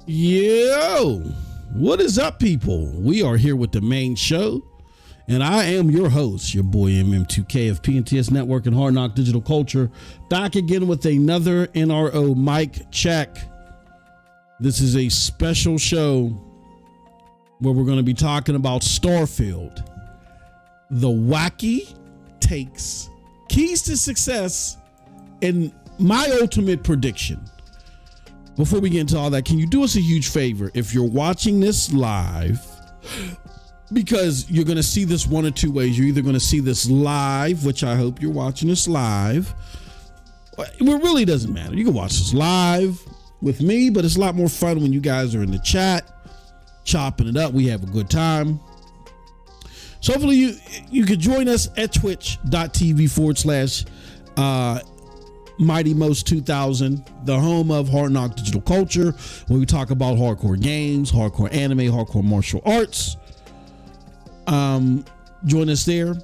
Yo, what is up, people? We are here with the main show, and I am your host, your boy MM2K of PNTS Network and Hard Knock Digital Culture, back again with another NRO mic check. This is a special show where we're going to be talking about Starfield. The Wacky takes keys to success and my ultimate prediction. Before we get into all that, can you do us a huge favor? If you're watching this live, because you're going to see this one or two ways. You're either going to see this live, which I hope you're watching this live. It really doesn't matter. You can watch this live with me, but it's a lot more fun when you guys are in the chat, chopping it up. We have a good time. So hopefully you could join us at twitch.tv/ Mighty Most 2000, the home of Hard Knock Digital Culture, where we talk about hardcore games, hardcore anime, hardcore martial arts. Join us there.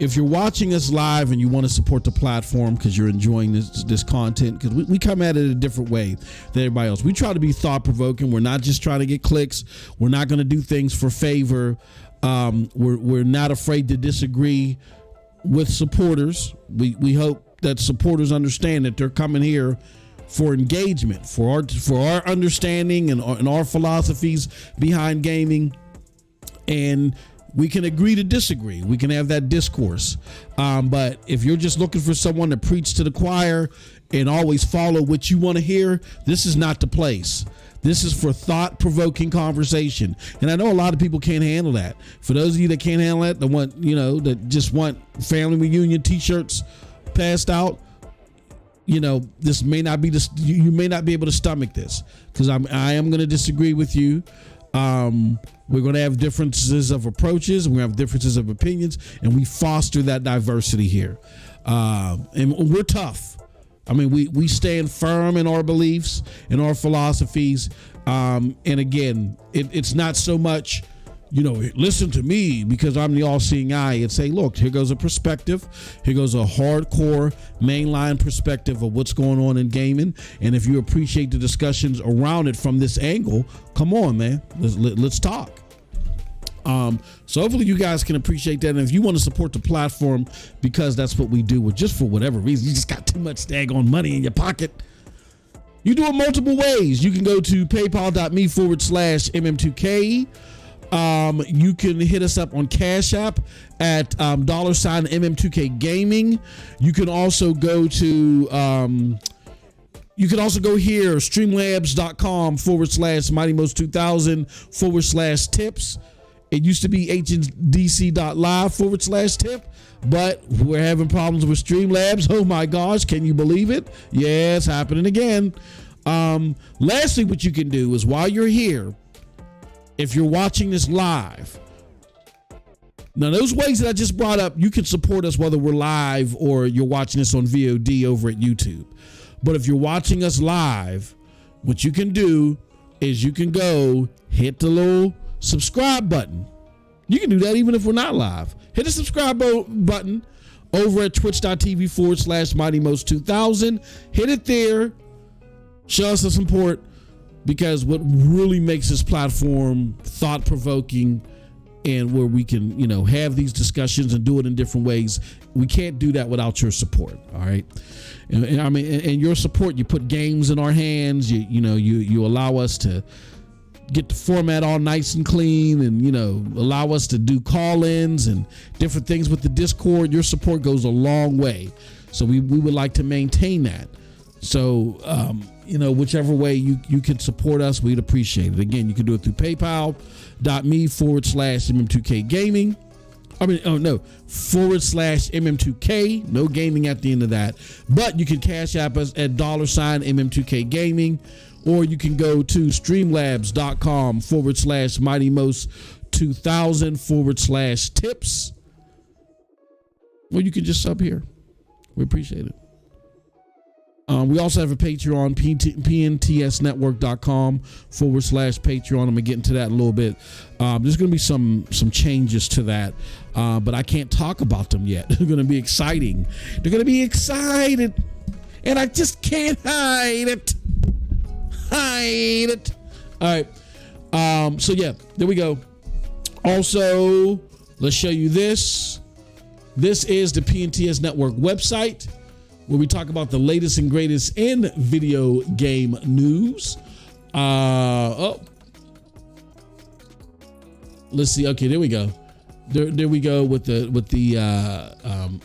If you're watching us live and you want to support the platform because you're enjoying this content, because we come at it a different way than everybody else. We try to be thought-provoking. We're not just trying to get clicks. We're not going to do things for favor. We're not afraid to disagree with supporters. We hope that supporters understand that they're coming here for engagement, for our understanding and our philosophies behind gaming, and we can agree to disagree. We can have that discourse. But if you're just looking for someone to preach to the choir and always follow what you want to hear, this is not the place. This is for thought-provoking conversation. And I know a lot of people can't handle that. For those of you that can't handle that, that just want family reunion t-shirts passed out, this may not be you may not be able to stomach this, because I am going to disagree with you. We're going to have differences of approaches. We're going to have differences of opinions, and we foster that diversity here. And we're tough. I mean, we stand firm in our beliefs and our philosophies. And again, it's not so much, listen to me because I'm the all-seeing eye. It's say, look, here goes a perspective. Here goes a hardcore mainline perspective of what's going on in gaming. And if you appreciate the discussions around it from this angle, come on, man, let's talk. So hopefully you guys can appreciate that. And if you want to support the platform, because that's what we do, just for whatever reason, you just got too much daggone money in your pocket, you do it multiple ways. You can go to paypal.me/MM2K. You can hit us up on Cashapp at $MM2K Gaming. You can also go to here, streamlabs.com/Mighty Most 2000 /tips. It used to be hdc.live /tip, but we're having problems with Streamlabs. Oh my gosh, can you believe it? Yeah, it's happening again. Lastly, what you can do is, while you're here, if you're watching this live, now those ways that I just brought up, you can support us whether we're live or you're watching us on VOD over at YouTube. But if you're watching us live, what you can do is you can go hit the little subscribe button. You can do that even if we're not live. Hit the subscribe button over at twitch.tv /Mighty Most 2000. Hit it there. Show us some support, because what really makes this platform thought-provoking and where we can, have these discussions and do it in different ways, we can't do that without your support. All right. And I mean, and your support, you put games in our hands, you allow us to get the format all nice and clean, and allow us to do call-ins and different things with the Discord. Your support goes a long way, so we would like to maintain that. So whichever way you can support us, we'd appreciate it. Again, you can do it through paypal.me/MM2K Gaming. /MM2K, no gaming at the end of that. But you can cash app us at $MM2K Gaming, or you can go to streamlabs.com /Mighty Most 2000 /tips. Or you can just sub here. We appreciate it. We also have a Patreon, PNTSnetwork.com /Patreon. I'm going to get into that in a little bit. There's going to be some changes to that, but I can't talk about them yet. They're going to be exciting. They're going to be excited, and I just can't hide it. hide it. All right. So yeah, there we go. Also, let's show you this. This is the PNTS Network website where we talk about the latest and greatest in video game news. Let's see. Okay, there we go. There we go with the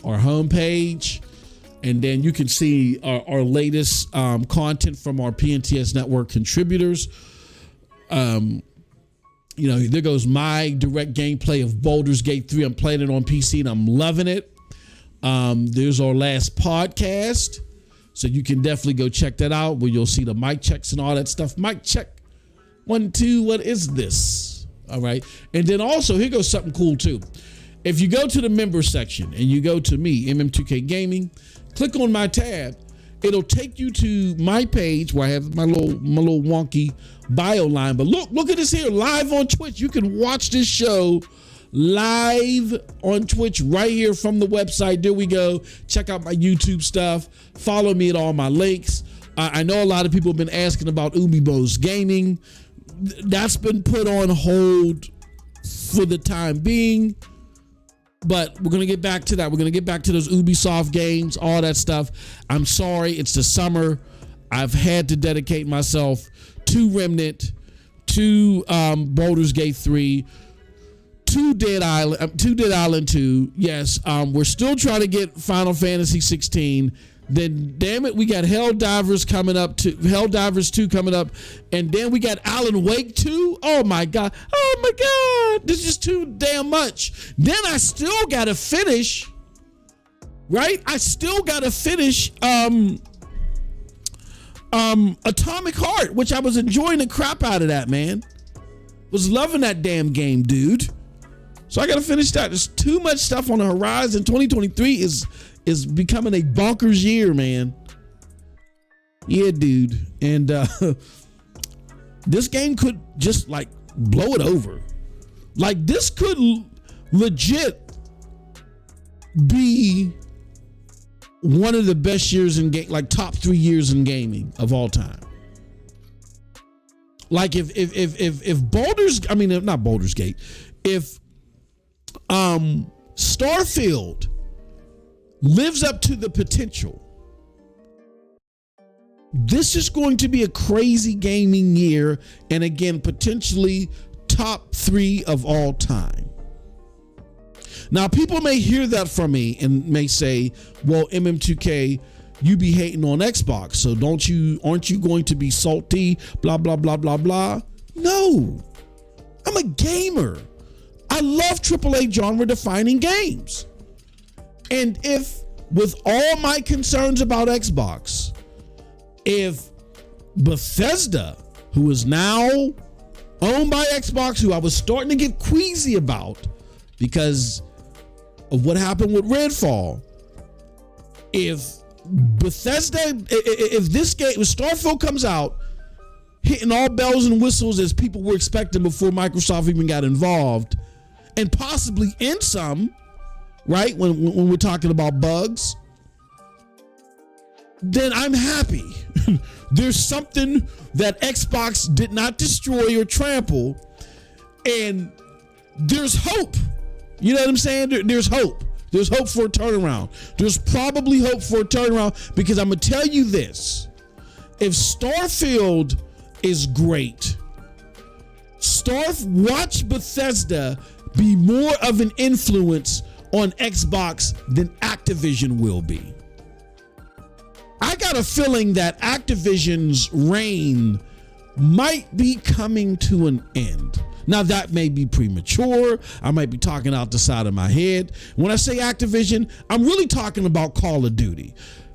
our homepage, and then you can see our latest content from our PNTS Network contributors. There goes my direct gameplay of Baldur's Gate 3. I'm playing it on PC and I'm loving it. There's our last podcast, so you can definitely go check that out where you'll see the mic checks and all that stuff. Mic check 1, 2. What is this? All right. And then also here goes something cool too. If you go to the member section and you go to me, MM2K Gaming, click on my tab, it'll take you to my page where I have my little wonky bio line. But look at this here, live on Twitch. You can watch this show live on Twitch right here from the website. There we go. Check out my YouTube stuff. Follow me at all my links. I know a lot of people have been asking about Ubisoft's gaming. That's been put on hold for the time being, but we're going to get back to that. We're going to get back to those Ubisoft games, all that stuff. I'm sorry, it's the summer. I've had to dedicate myself to Remnant, to Baldur's Gate 3, to Dead Island 2. Yes, we're still trying to get Final Fantasy 16. Then, damn it, we got Helldivers 2 coming up, and then we got Alan Wake 2. Oh my god, this is too damn much. Then I still gotta finish, right? Atomic Heart, which I was enjoying the crap out of that, man. Was loving that damn game, dude. So I gotta finish that. There's too much stuff on the horizon. 2023 is becoming a bonkers year, man. Yeah, dude. And this game could just like blow it over. Like this could legit be one of the best years in game, like top 3 years in gaming of all time. Like if not Baldur's Gate, if Starfield lives up to the potential, this is going to be a crazy gaming year, and again, potentially top 3 of all time. Now, people may hear that from me and may say, well, MM2K, you be hating on Xbox, so aren't you going to be salty, blah, blah, blah, blah, blah? No, I'm a gamer. I love AAA genre defining games. And if, with all my concerns about Xbox, if Bethesda, who is now owned by Xbox, who I was starting to get queasy about because of what happened with Redfall, if this game, if Starfield comes out hitting all bells and whistles as people were expecting before Microsoft even got involved, and possibly in some, right, when we're talking about bugs, then I'm happy. There's something that Xbox did not destroy or trample, and there's hope. You know what I'm saying? There's hope. There's hope for a turnaround. There's probably hope for a turnaround, because I'm going to tell you this. If Starfield is great, watch Bethesda be more of an influence on Xbox than Activision will be. I got a feeling that Activision's reign might be coming to an end. Now, that may be premature. I might be talking out the side of my head. When I say Activision, I'm really talking about Call of Duty.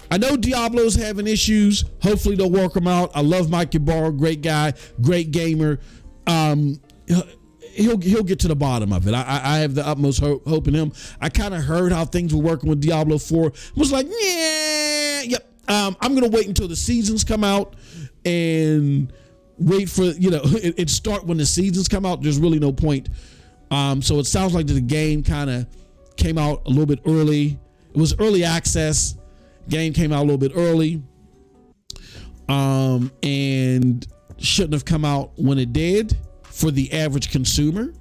I know Diablo's having issues. Hopefully they'll work them out. I love Mike Ybarra, great guy, great gamer. He'll get to the bottom of it. I have the utmost hope in him. I kind of heard how things were working with Diablo 4. Was like, yeah, yep. I'm going to wait until the seasons come out and wait for, it start when the seasons come out. There's really no point. So it sounds like the game kind of came out a little bit early. It was early access. Game came out a little bit early. And shouldn't have come out when it did for the average consumer,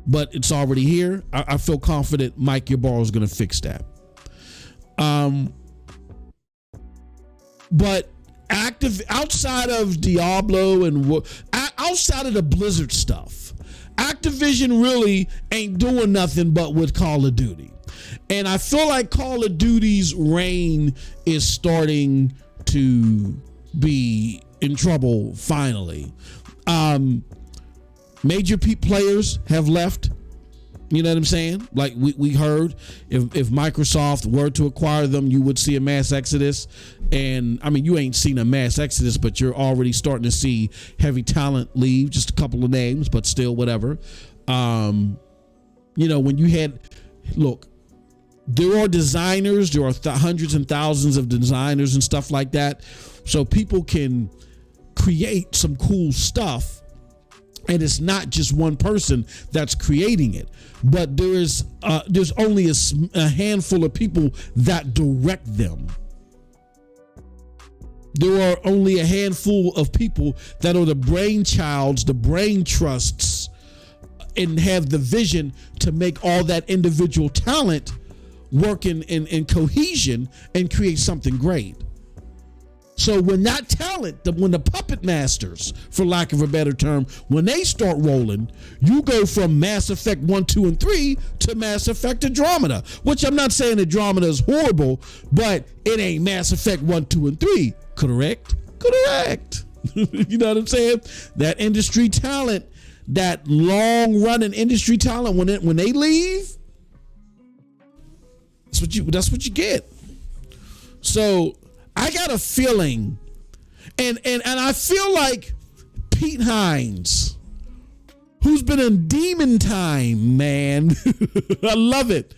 but it's already here. I feel confident Mike Ybarra is going to fix that. But outside of Diablo and outside of the Blizzard stuff, Activision really ain't doing nothing but with Call of Duty. And I feel like Call of Duty's reign is starting to be in trouble finally. Major players have left. You know what I'm saying? Like we heard, if Microsoft were to acquire them, you would see a mass exodus. And I mean, you ain't seen a mass exodus, but you're already starting to see heavy talent leave. Just a couple of names, but still, whatever. When you had, look, there are designers, there are hundreds and thousands of designers and stuff like that. So people can create some cool stuff. And it's not just one person that's creating it, but there's only a handful of people that direct them. There are only a handful of people that are the brainchilds, the brain trusts, and have the vision to make all that individual talent work in cohesion and create something great. So when that talent, when the puppet masters, for lack of a better term, when they start rolling, you go from Mass Effect 1, 2, and 3 to Mass Effect Andromeda, which I'm not saying Andromeda is horrible, but it ain't Mass Effect 1, 2, and 3. Correct? Correct. You know what I'm saying? That industry talent, that long-running industry talent, when they leave, that's what you get. So I got a feeling, and I feel like Pete Hines, who's been in Demon Time, man. I love it.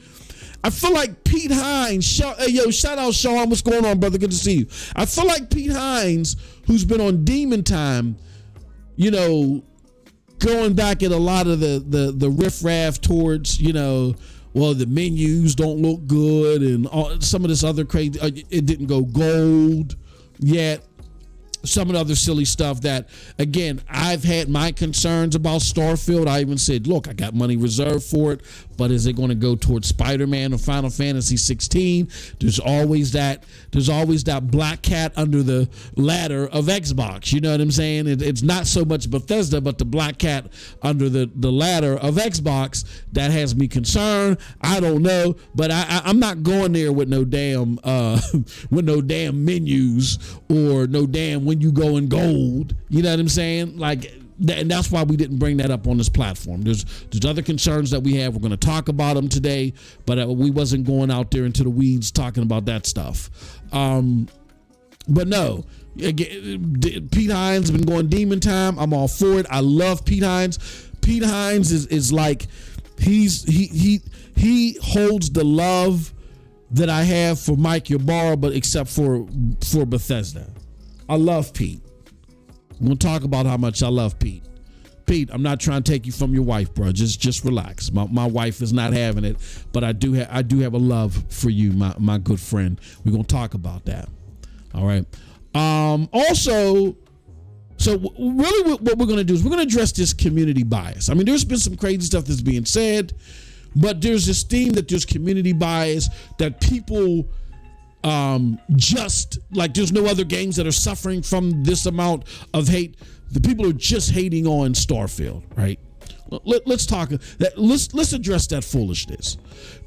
I feel like Pete Hines, shout out Sean, what's going on, brother? Good to see you. I feel like Pete Hines, who's been on Demon Time, going back at a lot of the riffraff towards, well, the menus don't look good and some of this other crazy, it didn't go gold yet. Some of the other silly stuff that, again, I've had my concerns about Starfield. I even said, look, I got money reserved for it, but is it going to go towards Spider-Man or Final Fantasy 16? There's always that black cat under the ladder of Xbox. You know what I'm saying? It's not so much Bethesda, but the black cat under the ladder of Xbox that has me concerned. I don't know, but I'm not going there with no damn menus or no damn when you go in gold. You know what I'm saying? And that's why we didn't bring that up on this platform. There's other concerns that we have. We're going to talk about them today, but we wasn't going out there into the weeds talking about that stuff. But no, again, Pete Hines has been going Demon Time. I'm all for it. I love Pete Hines. Pete Hines is like, he holds the love that I have for Mike Ybarra, but except for Bethesda. I love Pete. We're going to talk about how much I love Pete. Pete, I'm not trying to take you from your wife, bro. Just relax. My wife is not having it, but I do have a love for you, my good friend. We're going to talk about that. All right. Also, so really what we're going to do is we're going to address this community bias. I mean, there's been some crazy stuff that's being said, but there's this theme that there's community bias, that people just like there's no other games that are suffering from this amount of hate. The people are just hating on Starfield, right? Let's talk that. Let's address that foolishness.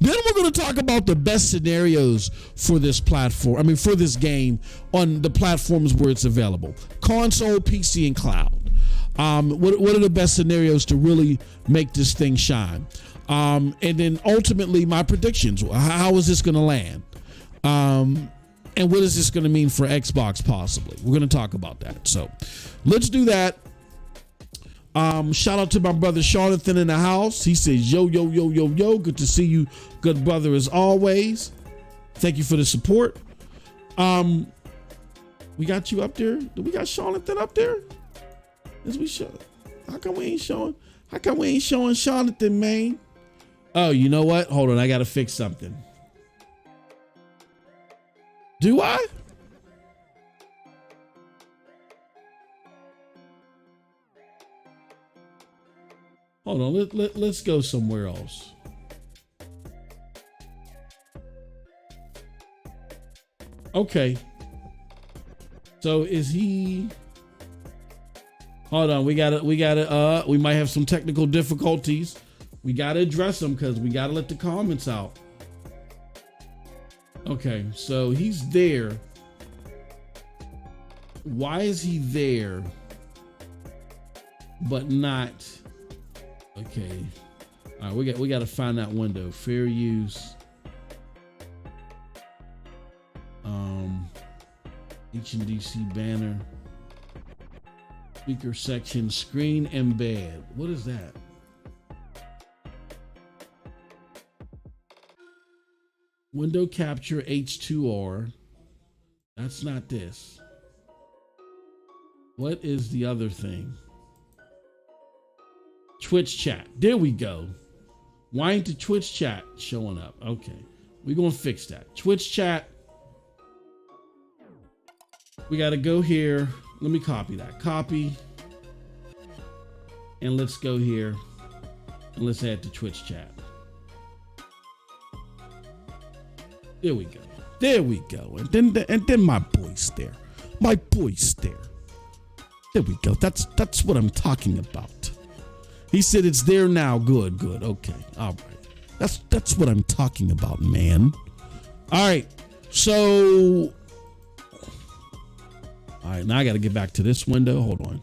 Then we're going to talk about the best scenarios for this platform. I mean, for this game on the platforms where it's available: console, PC, and cloud. What are the best scenarios to really make this thing shine? And then ultimately, my predictions. How is this going to land? And what is this going to mean for Xbox possibly? We're going to talk about that. So let's do that. Shout out to my brother Jonathan in the house. He says, yo. Good to see you, good brother, as always. Thank you for the support. We got you up there. Do we got Jonathan up there? As we show. How come we ain't showing Jonathan, man? Oh, you know what? Hold on. I got to fix something. Do I? Hold on, let's go somewhere else. Okay. So is he? Hold on, we might have some technical difficulties. We gotta address them because we gotta let the comments out. Okay, so he's there. Why is he there, but not? Okay, all right, we got to find that window. Fair use. HDC banner. Speaker section, screen embed. What is that? Window capture H2R. That's not this. What is the other thing? Twitch chat. There we go. Why ain't the Twitch chat showing up? Okay. We're going to fix that. Twitch chat. We got to go here. Let me copy that. Copy. And let's go here. And let's add the Twitch chat. There we go. There we go. And then my boy's there. My boy's there. There we go. That's what I'm talking about. He said it's there now. Good. Okay. All right. That's what I'm talking about, man. All right. So, all right, now I got to get back to this window. Hold on.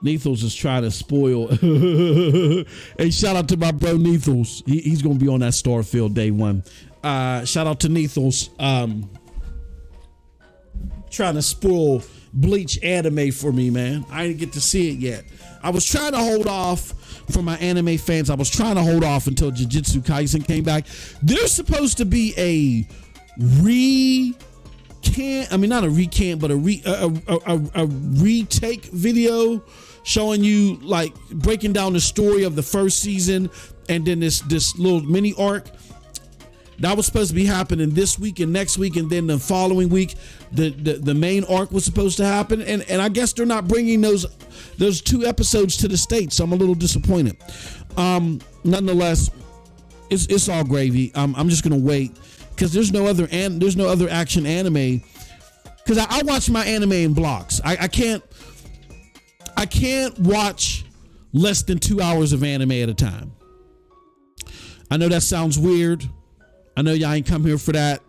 Nethos is trying to spoil. Hey, shout out to my bro Nethos. He's going to be on that Starfield day one. Shout out to Nethos. Trying to spoil Bleach anime for me, man. I didn't get to see it yet. I was trying to hold off for my anime fans. I was trying to hold off until Jujutsu Kaisen came back. There's supposed to be a not a recant, but a retake video showing you, like, breaking down the story of the first season and then this little mini arc. That was supposed to be happening this week and next week, and then the following week, the main arc was supposed to happen, and I guess they're not bringing those 2 episodes to the States, so I'm a little disappointed. Nonetheless, it's all gravy. I'm just gonna wait because there's no other action anime. Because I watch my anime in blocks. I can't watch less than 2 hours of anime at a time. I know that sounds weird. I know y'all ain't come here for that,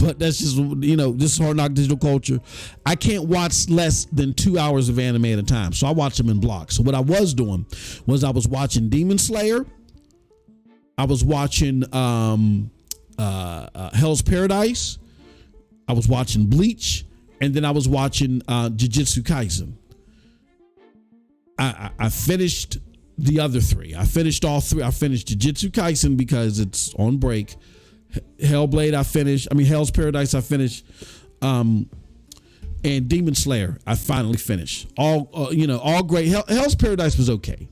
but that's just, this is Hard Knock Digital Culture. I can't watch less than 2 hours of anime at a time, so I watch them in blocks. So what I was doing was I was watching Demon Slayer. I was watching Hell's Paradise. I was watching Bleach, and then I was watching Jujutsu Kaisen. I finished the other 3. I finished all 3. I finished Jujutsu Kaisen because it's on break. Hellblade, Hell's Paradise, I finished, and Demon Slayer, I finally finished. All great. Hell's Paradise was okay.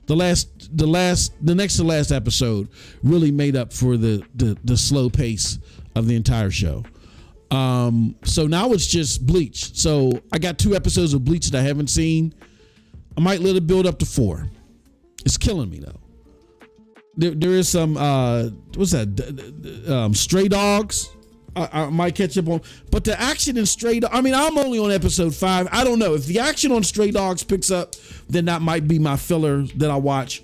The next to last episode really made up for the slow pace of the entire show. So now it's just Bleach. So I got 2 episodes of Bleach that I haven't seen. I might let it build up to 4. It's killing me though. There is some what's that? Stray Dogs. I might catch up on, but the action in Stray Dogs. I'm only on episode 5. I don't know if the action on Stray Dogs picks up, then that might be my filler that I watch.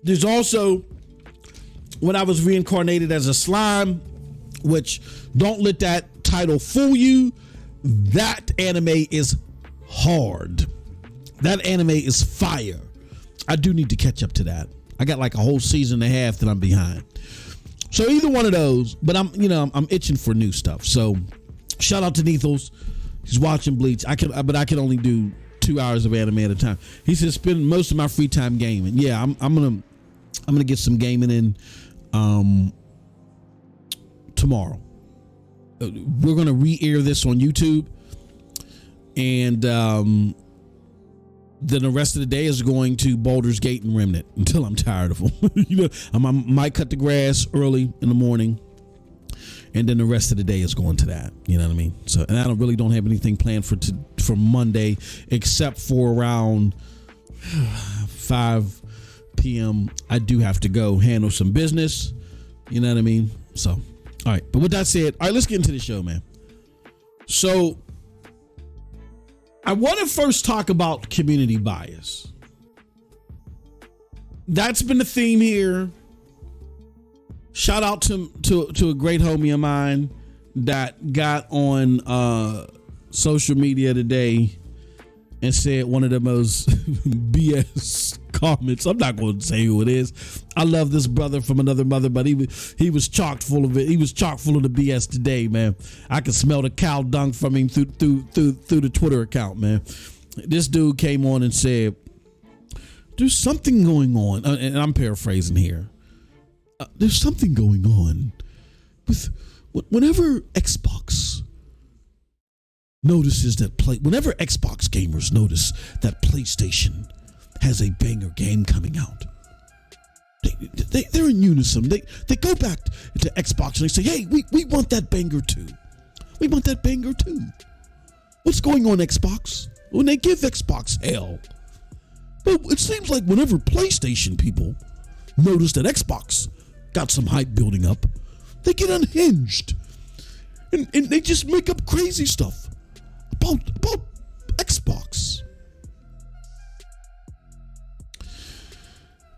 There's also when I was reincarnated as a slime, which don't let that title fool you. That anime is hard. That anime is fire. I do need to catch up to that. I got like a whole season and a half that I'm behind. So either one of those, but I'm itching for new stuff. So shout out to Nethos. He's watching Bleach. I can only do 2 hours of anime at a time. He says spend most of my free time gaming. Yeah, I'm gonna get some gaming in tomorrow. We're gonna re-air this on YouTube, and then the rest of the day is going to Baldur's Gate and Remnant until I'm tired of them. I might cut the grass early in the morning and then the rest of the day is going to that. You know what I mean? So, and I don't have anything planned for Monday except for around 5 p.m. I do have to go handle some business. You know what I mean? So, all right. But with that said, all right, let's get into the show, man. So, I want to first talk about community bias. That's been the theme here. Shout out to a great homie of mine that got on social media today and said one of the most BS comments. I'm not going to say who it is. I love this brother from another mother, but he was chock full of it. He was chock full of the BS today, man. I could smell the cow dung from him through the Twitter account, man. This dude came on and said, "There's something going on," and I'm paraphrasing here. There's something going on with whenever Xbox notices that whenever Xbox gamers notice that PlayStation has a banger game coming out, they're in unison. They go back to Xbox and they say, "Hey, we want that banger too. We want that banger too." What's going on, Xbox? When they give Xbox hell, but it seems like whenever PlayStation people notice that Xbox got some hype building up, they get unhinged and they just make up crazy stuff about Xbox.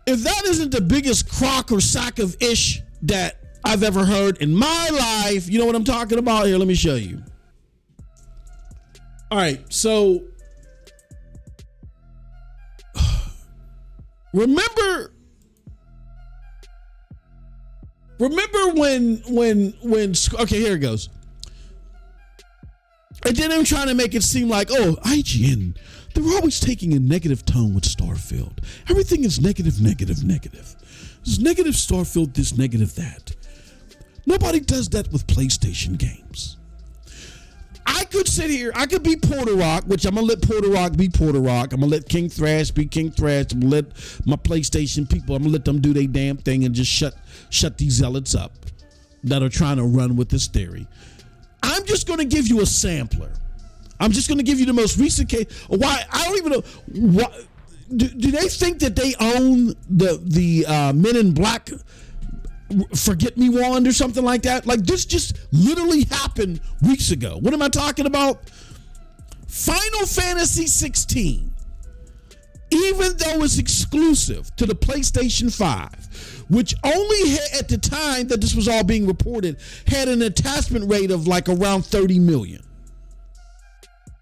If that isn't the biggest crock or sack of ish that I've ever heard in my life, you know what I'm talking about? Here, let me show you. All right, so remember when okay, here it goes. And then I'm trying to make it seem like, oh, IGN, they're always taking a negative tone with Starfield. Everything is negative. There's negative Starfield, this, negative that. Nobody does that with PlayStation games. I could sit here, I could be Porter Rock, which I'm going to let Porter Rock be Porter Rock. I'm going to let King Thrash be King Thrash. I'm going to let my PlayStation people, I'm going to let them do their damn thing and just shut these zealots up that are trying to run with this theory. I'm just going to give you a sampler. I'm just going to give you the most recent case. Why? I don't even know. What, do they think that they own the Men in Black Forget Me wand or something like that? Like, this just literally happened weeks ago. What am I talking about? Final Fantasy 16, even though it's exclusive to the PlayStation 5, which only at the time that this was all being reported had an attachment rate of like around 30 million.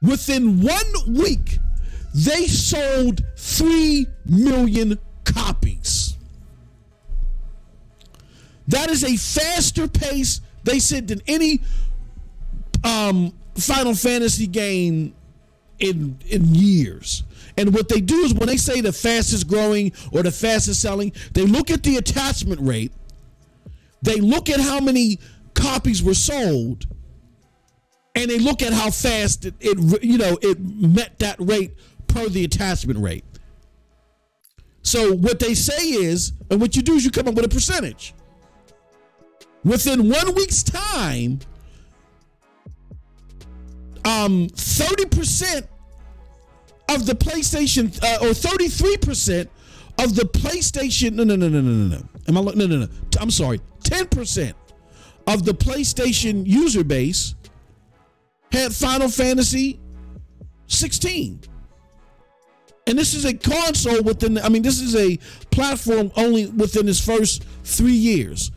Within 1 week, they sold 3 million copies. That is a faster pace, they said, than any Final Fantasy game in years. And what they do is when they say the fastest growing or the fastest selling, they look at the attachment rate, they look at how many copies were sold, and they look at how fast it met that rate per the attachment rate. So what they say is, and what you do is you come up with a percentage. Within 1 week's time, 30% of the PlayStation, or 33% of the PlayStation, no. I'm sorry, 10% of the PlayStation user base had Final Fantasy 16. And this is a console this is a platform only within its first 3 years.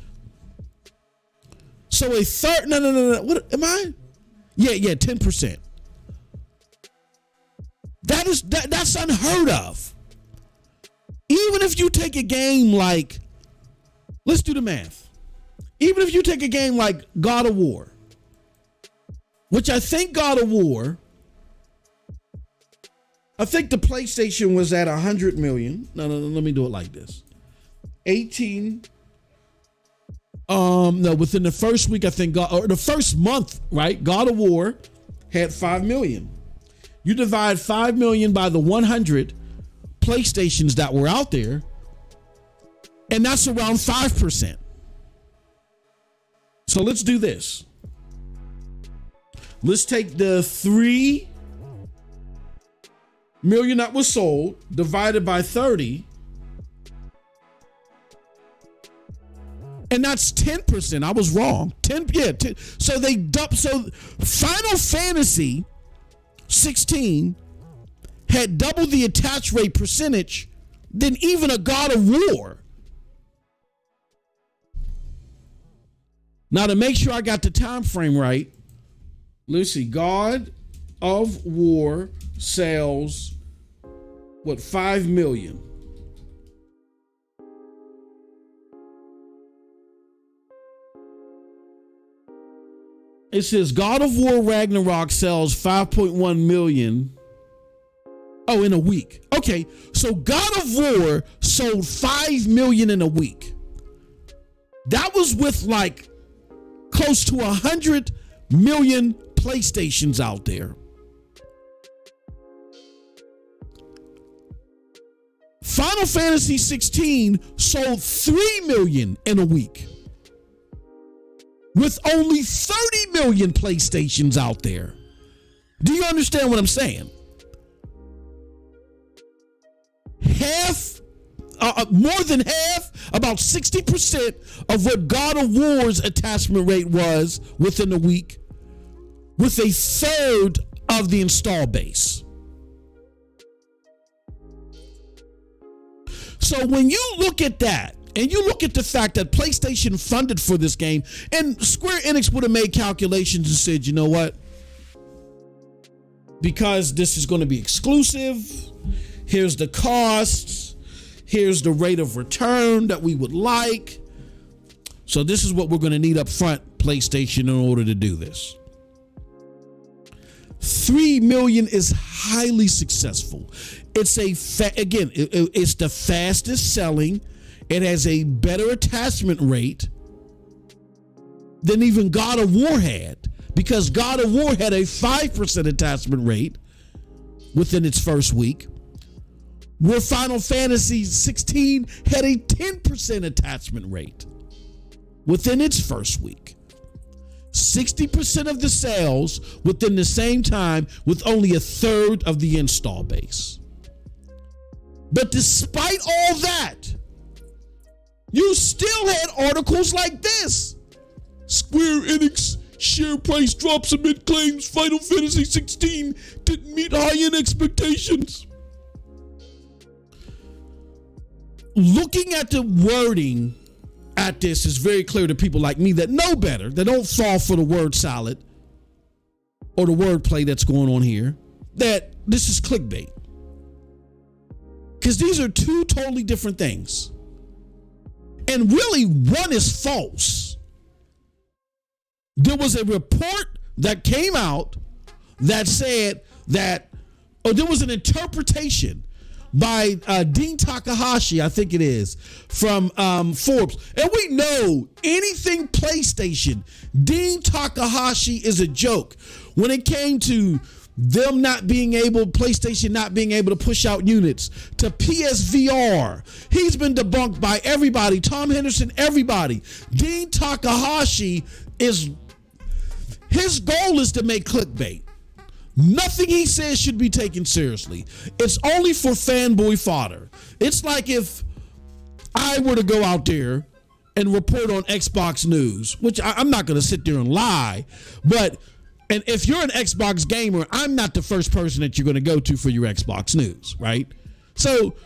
So a third, no. What am I? Yeah, 10%. That's unheard of. Even if you take a game like, let's do the math. Even if you take a game like God of War, which I think God of War, I think the PlayStation was at 100 million. No, let me do it like this. 18. Within the first week, I think, the first month, right? God of War had 5 million. You divide 5 million by the 100 PlayStations that were out there, and that's around 5%. 5% So let's do this. Let's take the 3 million that was sold divided by 30. And that's 10%. I was wrong. 10. So they dumped. So Final Fantasy 16 had double the attach rate percentage than even a God of War. Now, to make sure I got the time frame right, let's see. God of War sells, 5 million. It says God of War Ragnarok sells 5.1 million. Oh, in a week. Okay, so God of War sold 5 million in a week. That was with like close to 100 million PlayStations out there. Final Fantasy 16 sold 3 million in a week with only 30 million PlayStations out there. Do you understand what I'm saying? More than half, about 60% of what God of War's attachment rate was within a week, with a third of the install base. So when you look at that, and you look at the fact that PlayStation funded for this game, and Square Enix would have made calculations and said, you know what? Because this is going to be exclusive, here's the costs, here's the rate of return that we would like. So this is what we're going to need up front, PlayStation, in order to do this. 3 million is highly successful. It's it's the fastest selling. It has a better attachment rate than even God of War had, because God of War had a 5% attachment rate within its first week, where Final Fantasy 16 had a 10% attachment rate within its first week. 60% of the sales within the same time, with only a third of the install base. But despite all that, you still had articles like this. Square Enix share price drops amid claims Final Fantasy 16 didn't meet high-end expectations. Looking at the wording at this is very clear to people like me that know better, that don't fall for the word salad or the wordplay that's going on here, that this is clickbait. Because these are two totally different things. And really, one is false. There was a report that came out that said that, there was an interpretation by Dean Takahashi, I think it is, from Forbes. And we know anything PlayStation, Dean Takahashi is a joke. When it came to them PlayStation not being able to push out units to PSVR, he's been debunked by everybody, Tom Henderson, everybody. Dean Takahashi his goal is to make clickbait. Nothing he says should be taken seriously. It's only for fanboy fodder. It's like if I were to go out there and report on Xbox News, which I'm not going to sit there and lie, and if you're an Xbox gamer, I'm not the first person that you're going to go to for your Xbox News, right? So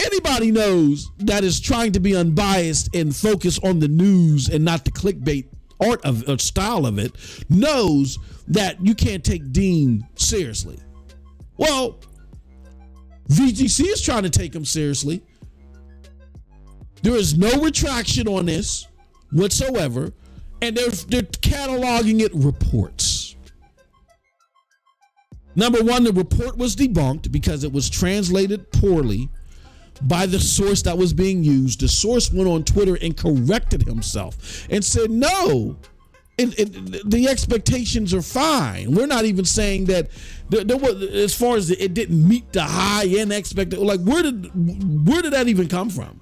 anybody knows that is trying to be unbiased and focus on the news and not the clickbait art of or style of it, knows that you can't take Dean seriously. Well, VGC is trying to take him seriously. There is no retraction on this whatsoever, and they're cataloging it reports. Number one, the report was debunked because it was translated poorly by the source that was being used. The source went on Twitter and corrected himself and said, no, the expectations are fine. We're not even saying that there was, as far as it didn't meet the high end expectation. Like, where did that even come from?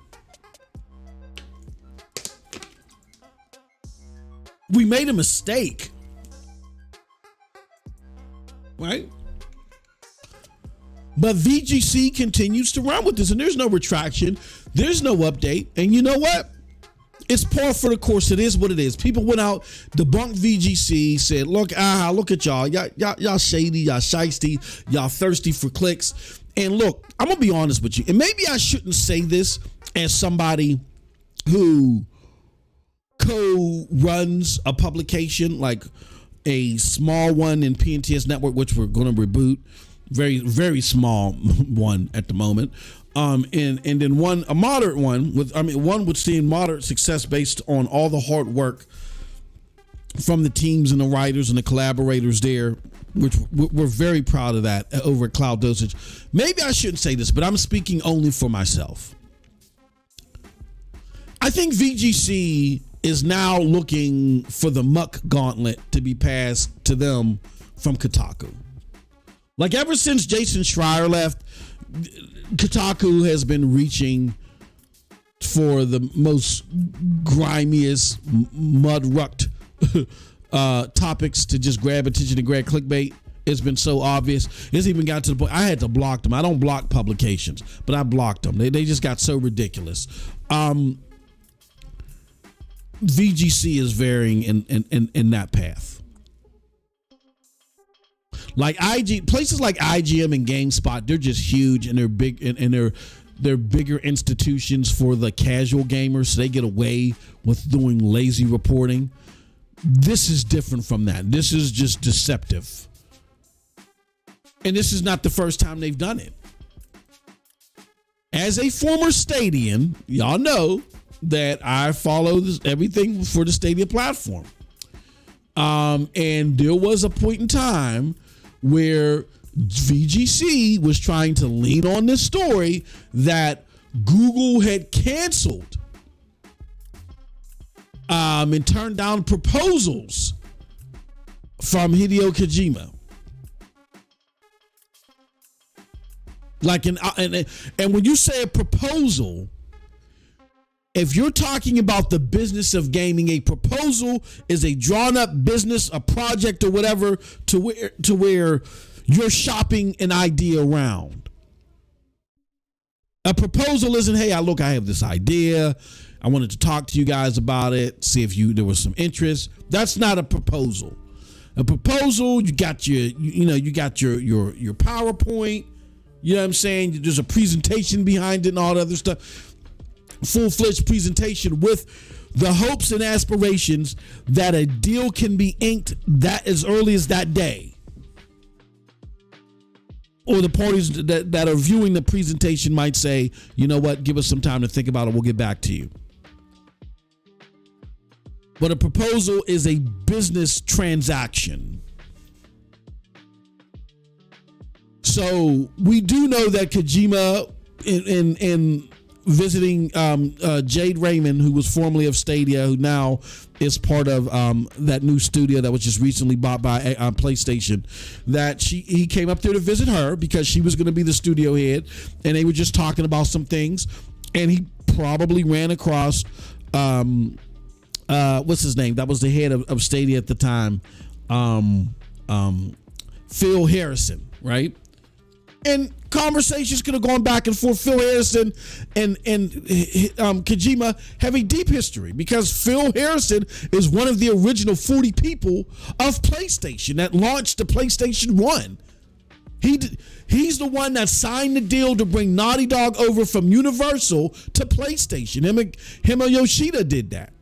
We made a mistake. Right? But VGC continues to run with this, and there's no retraction. There's no update. And you know what? It's par for the course. It is what it is. People went out, debunked VGC, said, look at y'all. Y'all shady, y'all shiesty, y'all thirsty for clicks. And look, I'm going to be honest with you. And maybe I shouldn't say this as somebody who co-runs a publication, like a small one in PNTS network, which we're going to reboot. Very, very small one at the moment. And then a moderate one one would see moderate success based on all the hard work from the teams and the writers and the collaborators there, which we're very proud of that over at Cloud Dosage. Maybe I shouldn't say this, but I'm speaking only for myself. I think VGC is now looking for the muck gauntlet to be passed to them from Kotaku. Like ever since Jason Schreier left, Kotaku has been reaching for the most grimiest, mud-rucked topics to just grab attention and grab clickbait. It's been so obvious. It's even got to the point I had to block them. I don't block publications, but I blocked them. They just got so ridiculous. VGC is varying in that path. Like places like IGM and GameSpot, they're just huge and they're big and they're bigger institutions for the casual gamers, so they get away with doing lazy reporting. This is different from that. This is just deceptive. And this is not the first time they've done it. As a former Stadian, y'all know that I follow everything for the Stadia platform. And there was a point in time where VGC was trying to lean on this story that Google had canceled and turned down proposals from Hideo Kojima. Like and when you say a proposal, if you're talking about the business of gaming, a proposal is a drawn up business, a project or whatever to where you're shopping an idea around. A proposal isn't, hey, I have this idea. I wanted to talk to you guys about it, see if there was some interest. That's not a proposal. A proposal, you got your PowerPoint, you know what I'm saying? There's a presentation behind it and all the other stuff. Full-fledged presentation with the hopes and aspirations that a deal can be inked that as early as that day. Or the parties that are viewing the presentation might say, you know what, give us some time to think about it. We'll get back to you. But a proposal is a business transaction. So we do know that Kojima in visiting Jade Raymond, who was formerly of Stadia, who now is part of that new studio that was just recently bought by PlayStation, that he came up there to visit her because she was going to be the studio head, and they were just talking about some things, and he probably ran across what's his name? That was the head of Stadia at the time, Phil Harrison, right? And conversations could have gone back and forth. Phil Harrison and Kojima have a deep history because Phil Harrison is one of the original 40 people of PlayStation that launched the PlayStation 1. He's the one that signed the deal to bring Naughty Dog over from Universal to PlayStation. Him and Yoshida did that.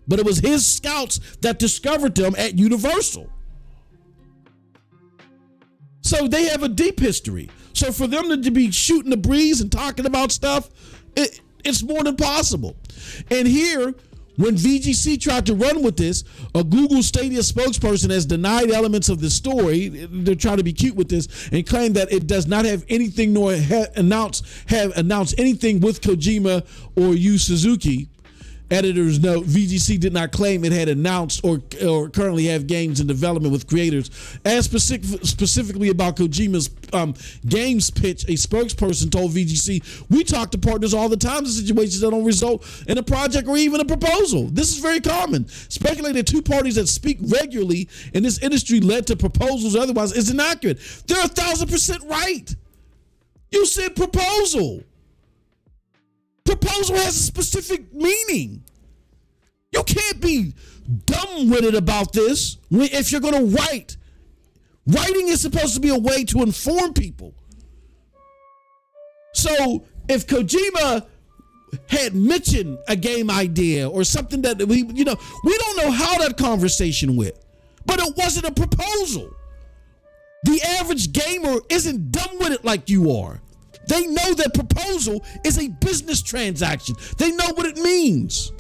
But it was his scouts that discovered them at Universal. So they have a deep history. So for them to be shooting the breeze and talking about stuff, it's more than possible. And here, when VGC tried to run with this, a Google Stadia spokesperson has denied elements of the story. They're trying to be cute with this and claim that it does not have anything nor have announced anything with Kojima or Yu Suzuki. Editors note, VGC did not claim it had announced or currently have games in development with creators. As specifically about Kojima's games pitch, a spokesperson told VGC, "We talk to partners all the time in situations that don't result in a project or even a proposal. This is very common. Speculating two parties that speak regularly in this industry led to proposals otherwise is inaccurate." They're 1,000% right. You said proposal. Proposal has a specific meaning. You can't be dumb-witted about this if you're going to write. Writing is supposed to be a way to inform people. So if Kojima had mentioned a game idea or something that we don't know how that conversation went, but it wasn't a proposal. The average gamer isn't dumb-witted like you are. They know that proposal is a business transaction. They know what it means.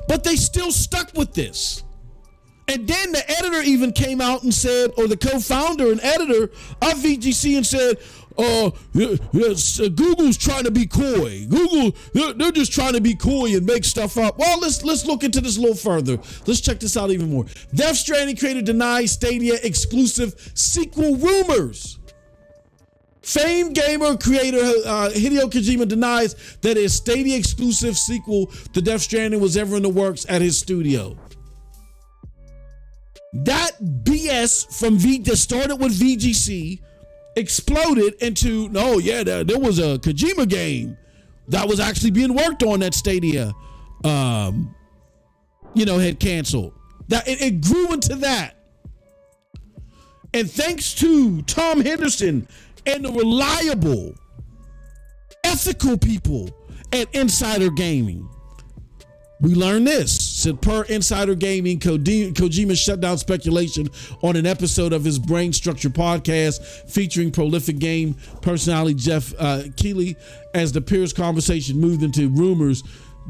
But they still stuck with this. And then the editor even came out and said, or the co-founder and editor of VGC and said, Google's trying to be coy. Google, they're just trying to be coy and make stuff up. Well, let's look into this a little further. Let's check this out even more. Death Stranding creator denies Stadia exclusive sequel rumors. Famed gamer creator Hideo Kojima denies that his Stadia exclusive sequel to Death Stranding was ever in the works at his studio. That BS from that started with VGC exploded into, there was a Kojima game that was actually being worked on that Stadia had canceled. That it grew into that. And thanks to Tom Henderson and the reliable, ethical people at Insider Gaming, we learned this. Said per Insider Gaming, Kojima shut down speculation on an episode of his Brain Structure podcast featuring prolific game personality Jeff Keighley as the peers conversation moved into rumors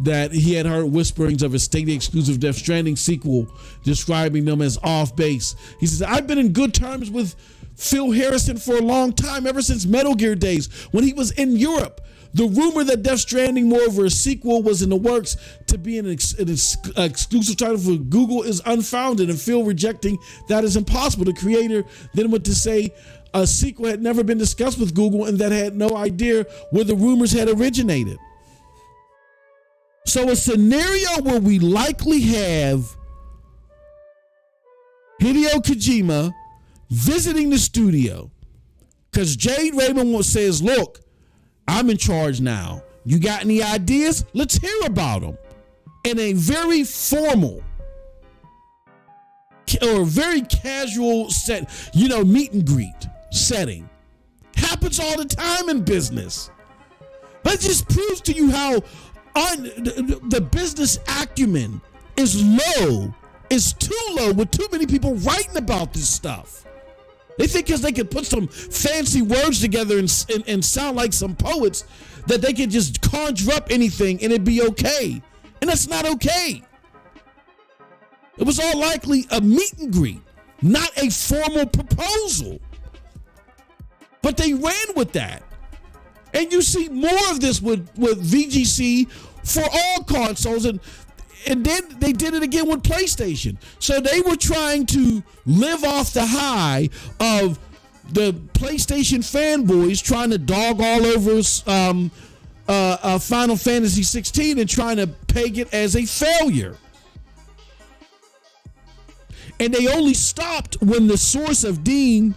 that he had heard whisperings of a Stadia exclusive Death Stranding sequel, describing them as off base. He says, "I've been in good terms with Phil Harrison for a long time, ever since Metal Gear days when he was in Europe. The rumor that Death Stranding, moreover, a sequel was in the works to be an exclusive title for Google is unfounded, and Phil rejecting that is impossible." The creator then went to say a sequel had never been discussed with Google and that had no idea where the rumors had originated. So a scenario where we likely have Hideo Kojima visiting the studio because Jade Raymond says, "Look, I'm in charge now. You got any ideas? Let's hear about them." In a very formal or very casual meet and greet setting. Happens all the time in business. But it just proves to you how the business acumen is too low with too many people writing about this stuff. They think because they can put some fancy words together and sound like some poets that they can just conjure up anything and it'd be okay. And that's not okay. It was all likely a meet and greet, not a formal proposal. But they ran with that. And you see more of this with VGC for all consoles, and then they did it again with PlayStation. So they were trying to live off the high of the PlayStation fanboys trying to dog all over Final Fantasy 16 and trying to peg it as a failure. And they only stopped when the source of Dean,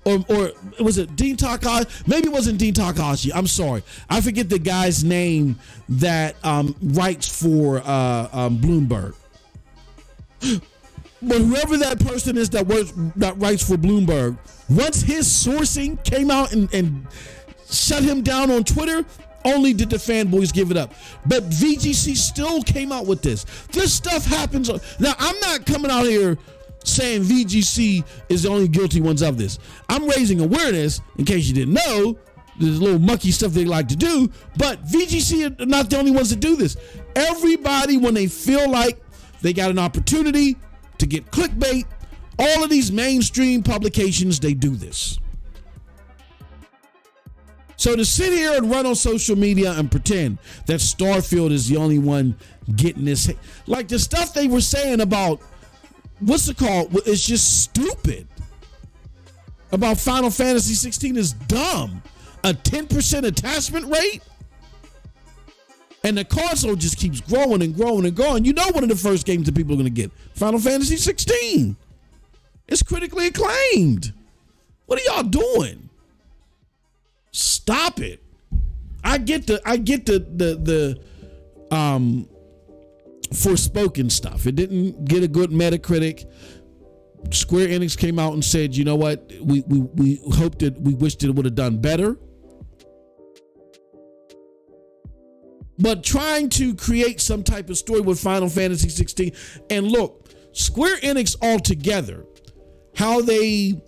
or was it Dean Takahashi? Maybe it wasn't Dean Takahashi. I'm sorry. I forget the guy's name that writes for Bloomberg. But whoever that person is that writes for Bloomberg, once his sourcing came out and shut him down on Twitter, only did the fanboys give it up. But VGC still came out with this. This stuff happens. Now, I'm not coming out here saying VGC is the only guilty ones of this. I'm raising awareness, in case you didn't know, there's a little mucky stuff they like to do, but VGC are not the only ones that do this. Everybody, when they feel like they got an opportunity to get clickbait, all of these mainstream publications, they do this. So to sit here and run on social media and pretend that Starfield is the only one getting this, like the stuff they were saying about, what's it called? It's just stupid. About Final Fantasy 16 is dumb. A 10% attachment rate? And the console just keeps growing and growing and growing. You know one of the first games that people are going to get, Final Fantasy 16. It's critically acclaimed. What are y'all doing? Stop it. I get the Forspoken stuff. It didn't get a good Metacritic. Square Enix came out and said, you know what, we hoped that, we wished it would have done better. But trying to create some type of story with Final Fantasy 16, and look, Square Enix altogether, how they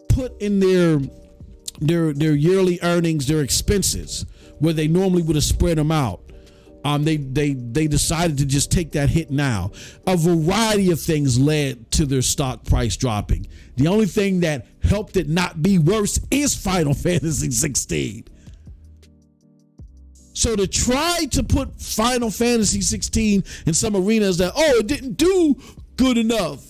put in their yearly earnings, their expenses, where they normally would have spread them out. They decided to just take that hit now. A variety of things led to their stock price dropping. The only thing that helped it not be worse is Final Fantasy 16. So to try to put Final Fantasy 16 in some arenas that, oh, it didn't do good enough,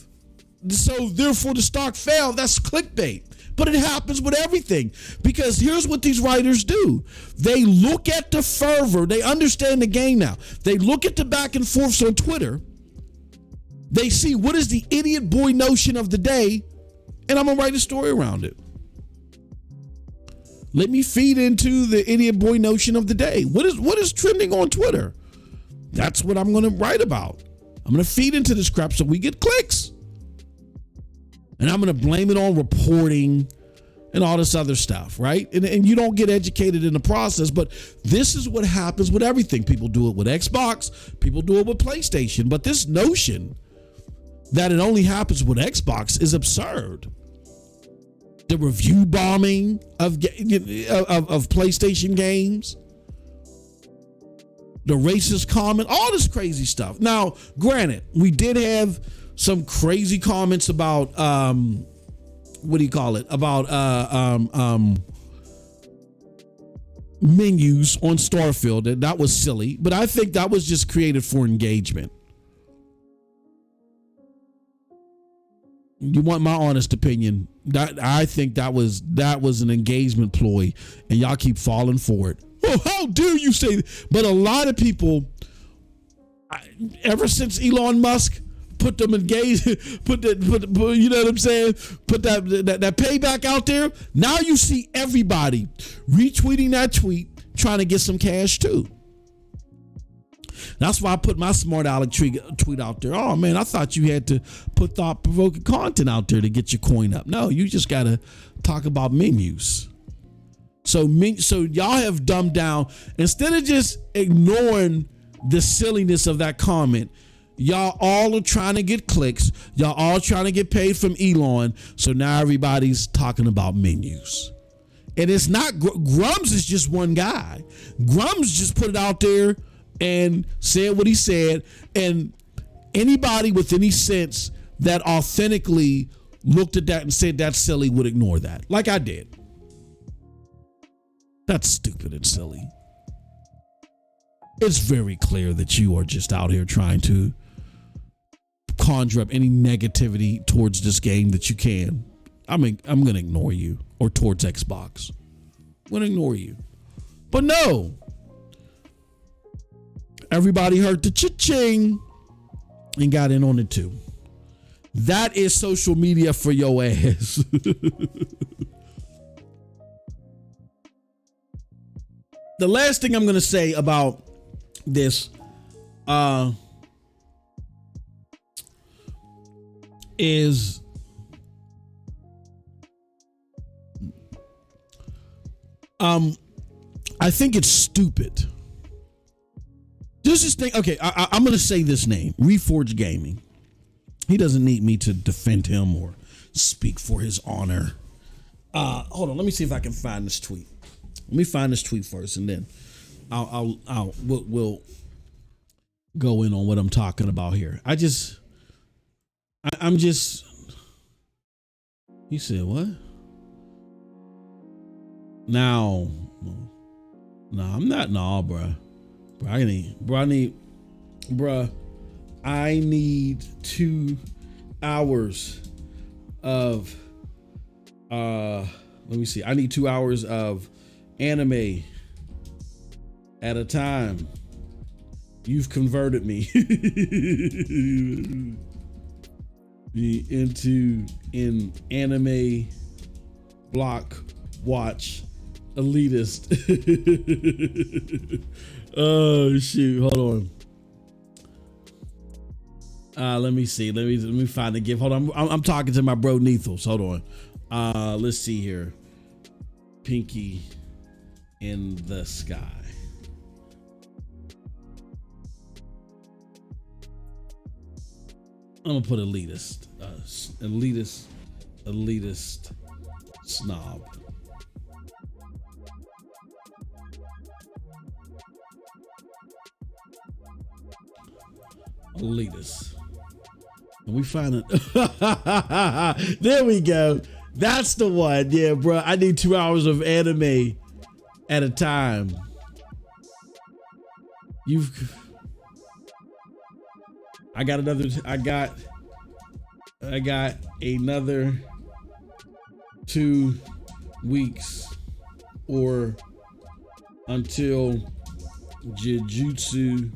so therefore the stock fell, that's clickbait. But it happens with everything, because here's what these writers do. They look at the fervor. They understand the game now. They look at the back and forths on Twitter. They see what is the idiot boy notion of the day, and I'm going to write a story around it. Let me feed into the idiot boy notion of the day. What is trending on Twitter? That's what I'm going to write about. I'm going to feed into this crap so we get clicks. And I'm going to blame it on reporting and all this other stuff, right? And you don't get educated in the process, but this is what happens with everything. People do it with Xbox. People do it with PlayStation. But this notion that it only happens with Xbox is absurd. The review bombing of PlayStation games, the racist comment, all this crazy stuff. Now, granted, we did have some crazy comments about about menus on Starfield. That was silly, but I think that was just created for engagement. You want my honest opinion? That I think that was an engagement ploy, and y'all keep falling for it. Oh, how dare you say that? But a lot of people, ever since Elon Musk put them engaged, put you know what I'm saying? Put that payback out there. Now you see everybody retweeting that tweet, trying to get some cash too. That's why I put my smart aleck tweet out there. Oh man, I thought you had to put thought-provoking content out there to get your coin up. No, you just got to talk about menus. So y'all have dumbed down, instead of just ignoring the silliness of that comment. Y'all all are trying to get clicks. Y'all all trying to get paid from Elon. So now everybody's talking about menus. And it's not, Grums is just one guy. Grums just put it out there and said what he said. And anybody with any sense that authentically looked at that and said that's silly would ignore that. Like I did. That's stupid and silly. It's very clear that you are just out here trying to conjure up any negativity towards this game that you can. I'm going to ignore you, or towards Xbox. I'm going to ignore you. But no. Everybody heard the cha-ching and got in on it too. That is social media for your ass. The last thing I'm going to say about this is I think it's stupid. There's this thing. Okay, I'm going to say this name, Reforged Gaming. He doesn't need me to defend him or speak for his honor. Hold on, let me see if I can find this tweet. Let me find this tweet first, and then we'll go in on what I'm talking about here. I'm just. He said what? Now, no, I'm not. No, bruh. I need 2 hours of let me see. I need 2 hours of anime at a time. You've converted me into an anime block watch elitist. Oh shoot, hold on. Let me see. Let me find the gift. Hold on. I'm talking to my bro Nethos. Hold on. Let's see here. Pinky in the sky. I'm gonna put elitist. Elitist snob. Elitist. And we find it. There we go. That's the one. Yeah, bro. I need 2 hours of anime at a time. I got another 2 weeks or until Jujutsu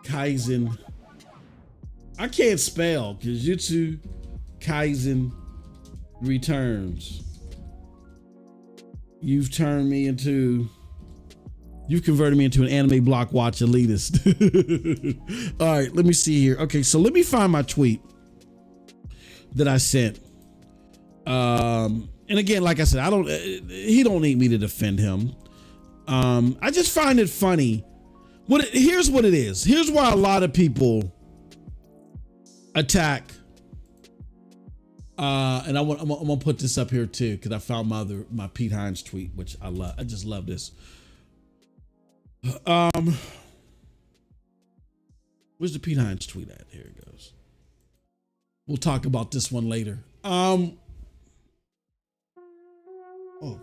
Kaisen. I can't spell. Jujutsu Kaisen returns. You've converted me into an anime block watch elitist. All right, let me see here. Okay, so let me find my tweet that I sent. And again, like I said, he don't need me to defend him. I just find it funny. Here's what it is. Here's why a lot of people attack. And I'm gonna put this up here too, because I found my Pete Hines tweet, which I love. I just love this. Where's the Pete Hines tweet at? Here it goes. We'll talk about this one later. Oh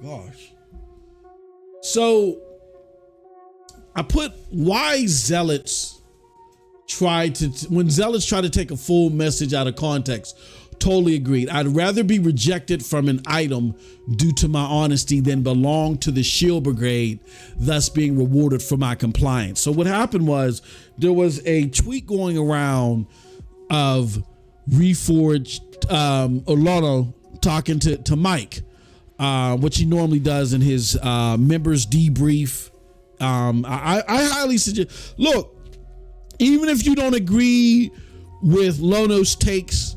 gosh. So I put why zealots when zealots try to take a full message out of context. Totally agreed. I'd rather be rejected from an item due to my honesty than belong to the shield brigade, thus being rewarded for my compliance. So what happened was there was a tweet going around of Reforged Olano talking to Mike, which he normally does in his members debrief. I highly suggest, look, even if you don't agree with Lono's takes,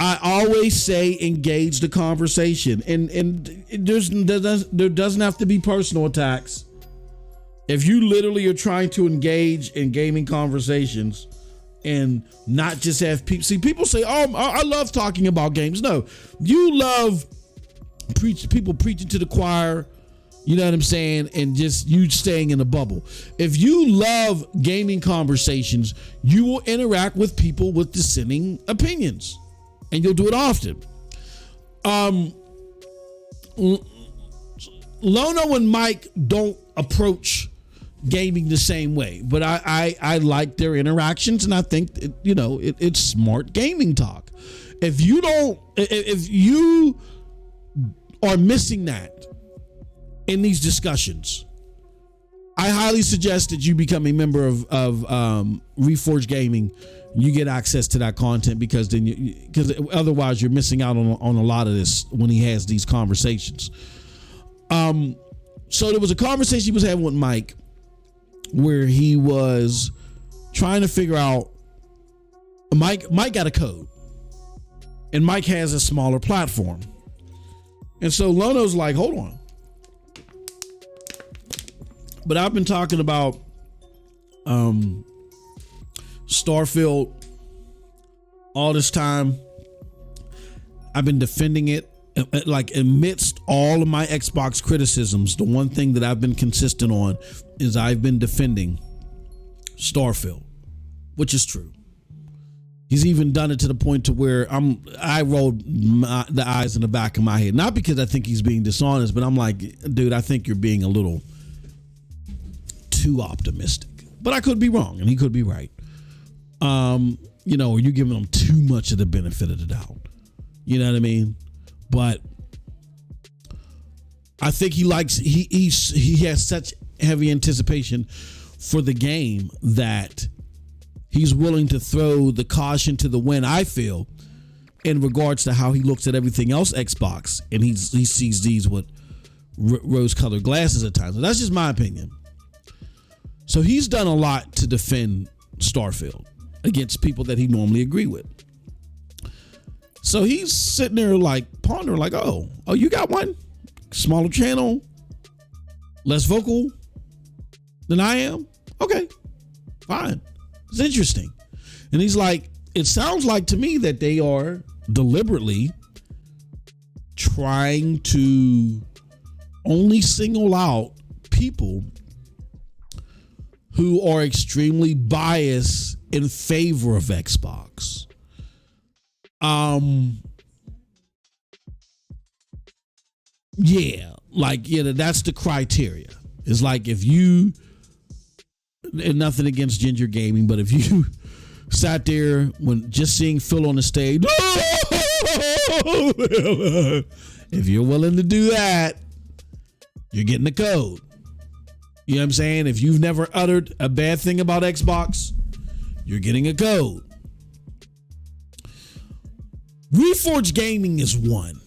I always say engage the conversation, and there doesn't have to be personal attacks. If you literally are trying to engage in gaming conversations and not just have people, see, people say, oh, I love talking about games. No, you love people preaching to the choir, you know what I'm saying? And just you staying in a bubble. If you love gaming conversations, you will interact with people with dissenting opinions. And you'll do it often. Lono and Mike don't approach gaming the same way, but I like their interactions, and I think it's smart gaming talk. If you are missing that in these discussions, I highly suggest that you become a member of Reforged Gaming. You get access to that content, because otherwise you're missing out on a lot of this when he has these conversations. So there was a conversation he was having with Mike where he was trying to figure out, Mike got a code, and Mike has a smaller platform. And so Lono's like, hold on. But I've been talking about Starfield all this time. I've been defending it. Like, amidst all of my Xbox criticisms, the one thing that I've been consistent on is I've been defending Starfield, which is true. He's even done it to the point to where I rolled the eyes in the back of my head, not because I think he's being dishonest, but I'm like, dude, I think you're being a little too optimistic. But I could be wrong, and he could be right. You're giving him too much of the benefit of the doubt. You know what I mean? But I think he has such heavy anticipation for the game that he's willing to throw the caution to the wind, I feel, in regards to how he looks at everything else Xbox, and he sees these with rose-colored glasses at times. So that's just my opinion. So he's done a lot to defend Starfield against people that he normally agree with. So he's sitting there like pondering, like, oh, you got one? Smaller channel, less vocal than I am? Okay, fine. It's interesting. And he's like, it sounds like to me that they are deliberately trying to only single out people who are extremely biased in favor of Xbox. That's the criteria. It's like if you, and nothing against Ginger Gaming, but if you sat there when just seeing Phil on the stage, if you're willing to do that, you're getting the code. You know what I'm saying? If you've never uttered a bad thing about Xbox, you're getting a code. Reforged Gaming is one.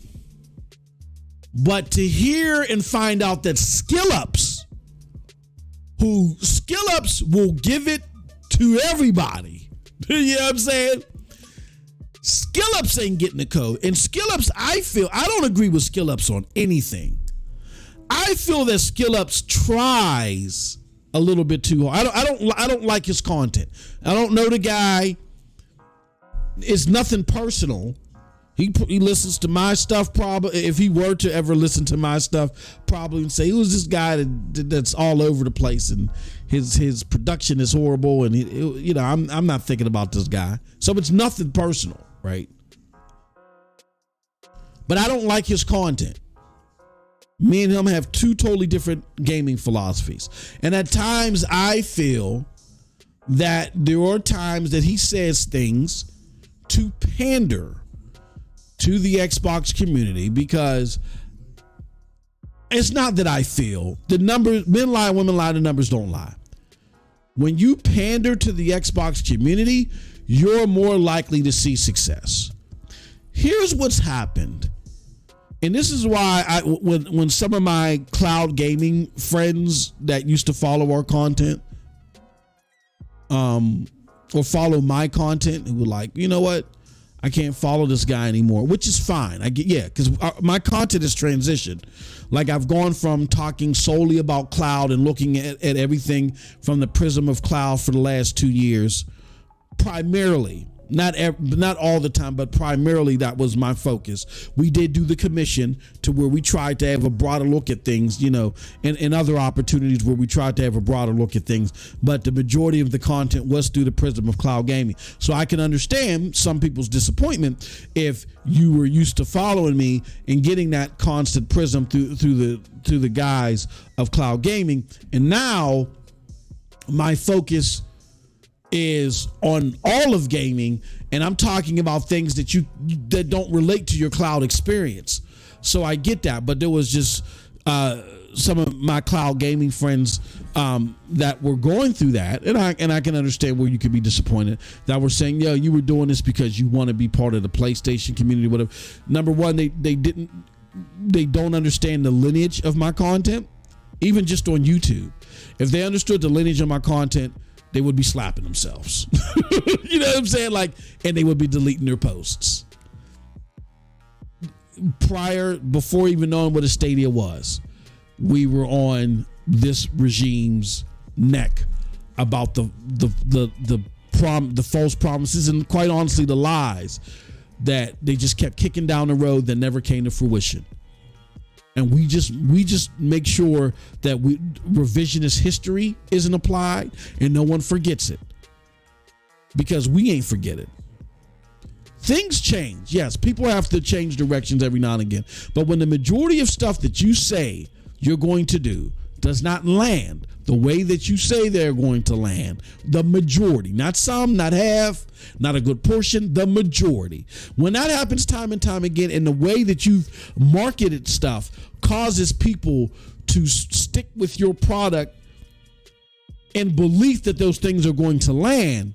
But to hear and find out that Skill-Ups will give it to everybody. You know what I'm saying? Skill-Ups ain't getting the code. And Skill-Ups, I don't agree with Skill-Ups on anything. I feel that Skill-Ups tries a little bit too hard. I don't like his content. I don't know the guy. It's nothing personal. He listens to my stuff, probably. If he were to ever listen to my stuff, probably and say, who's this guy that's all over the place and his production is horrible, and I'm not thinking about this guy. So it's nothing personal, right? But I don't like his content. Me and him have two totally different gaming philosophies. And at times I feel that there are times that he says things to pander to the Xbox community, because it's not that I feel the numbers, men lie, women lie, the numbers don't lie. When you pander to the Xbox community, you're more likely to see success. Here's what's happened. And this is why when some of my cloud gaming friends that used to follow our content, or follow my content, who were like, you know what? I can't follow this guy anymore, which is fine. Because my content has transitioned. Like, I've gone from talking solely about cloud and looking at everything from the prism of cloud for the last 2 years, primarily. Not all the time, but primarily that was my focus. We did do the commission to where we tried to have a broader look at things, and other opportunities where we tried to have a broader look at things. But the majority of the content was through the prism of cloud gaming. So I can understand some people's disappointment if you were used to following me and getting that constant prism through the guise of cloud gaming. And now my focus is on all of gaming, and I'm talking about things that don't relate to your cloud experience. So I get that, but there was just some of my cloud gaming friends that were going through that, and I can understand where you could be disappointed, that were saying, yo, you were doing this because you want to be part of the PlayStation community, whatever. Number one, they don't understand the lineage of my content, even just on YouTube. If they understood the lineage of my content, they would be slapping themselves. You know what I'm saying? And they would be deleting their posts. Before even knowing what a Stadia was, we were on this regime's neck about the false promises, and quite honestly, the lies that they just kept kicking down the road that never came to fruition. And we just make sure that revisionist history isn't applied and no one forgets it, because we ain't forget it. Things change. Yes, people have to change directions every now and again. But when the majority of stuff that you say you're going to do does not land the way that you say they're going to land, the majority, not some, not half, not a good portion, the majority. When that happens time and time again, and the way that you've marketed stuff causes people to stick with your product in belief that those things are going to land,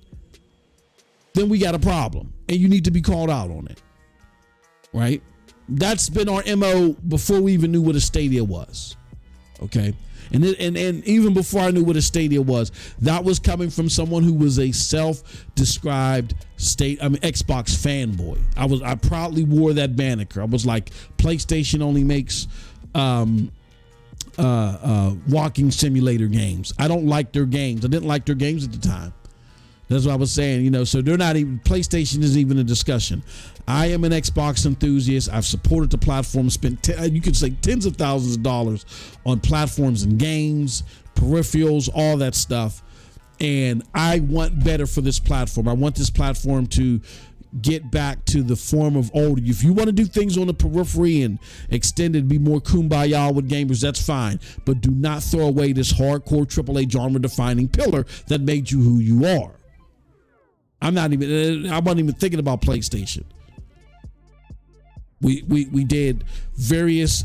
then we got a problem, and you need to be called out on it, right? That's been our MO before we even knew what a Stadia was, okay? And even before I knew what a Stadia was, that was coming from someone who was a self-described Xbox fanboy. I proudly wore that moniker. I was like, PlayStation only makes walking simulator games. I don't like their games. I didn't like their games at the time. That's what I was saying, so they're not even, PlayStation isn't even a discussion. I am an Xbox enthusiast. I've supported the platform, spent, you could say tens of thousands of dollars on platforms and games, peripherals, all that stuff. And I want better for this platform. I want this platform to get back to the form of old. If you want to do things on the periphery and extended, be more kumbaya with gamers, that's fine. But do not throw away this hardcore AAA genre defining pillar that made you who you are. I wasn't even thinking about PlayStation. We did various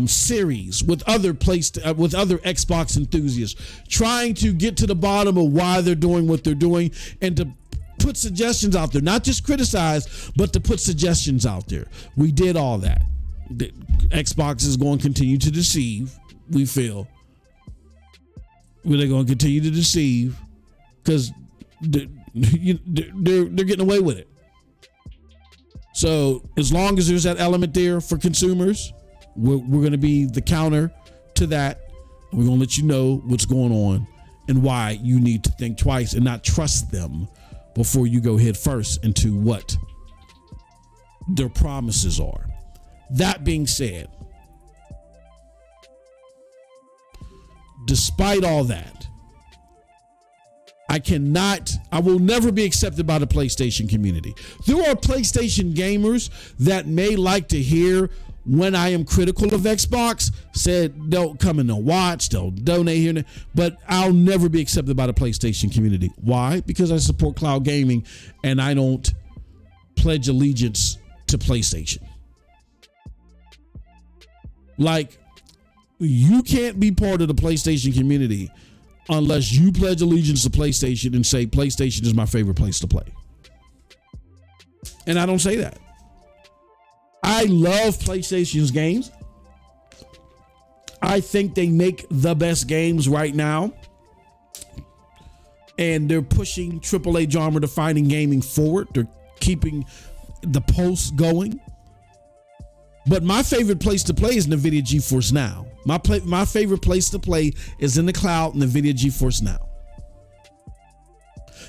series with other Xbox enthusiasts, trying to get to the bottom of why they're doing what they're doing, and to put suggestions out there, not just criticize, but to put suggestions out there. We did all that. The Xbox is going to continue to deceive. We feel they're going to continue to deceive because they're getting away with it. So as long as there's that element there for consumers, we're going to be the counter to that. We're going to let you know what's going on and why you need to think twice and not trust them before you go head first into what their promises are. That being said, despite all that, I will never be accepted by the PlayStation community. There are PlayStation gamers that may like to hear when I am critical of Xbox, said they'll come and they'll watch, they'll donate here and there, but I'll never be accepted by the PlayStation community. Why? Because I support cloud gaming and I don't pledge allegiance to PlayStation. Like, you can't be part of the PlayStation community unless you pledge allegiance to PlayStation and say PlayStation is my favorite place to play. And I don't say that. I love PlayStation's games. I think they make the best games right now. And they're pushing AAA genre defining gaming forward. They're keeping the pulse going. But my favorite place to play is NVIDIA GeForce Now. My favorite place to play is in the cloud, NVIDIA GeForce Now.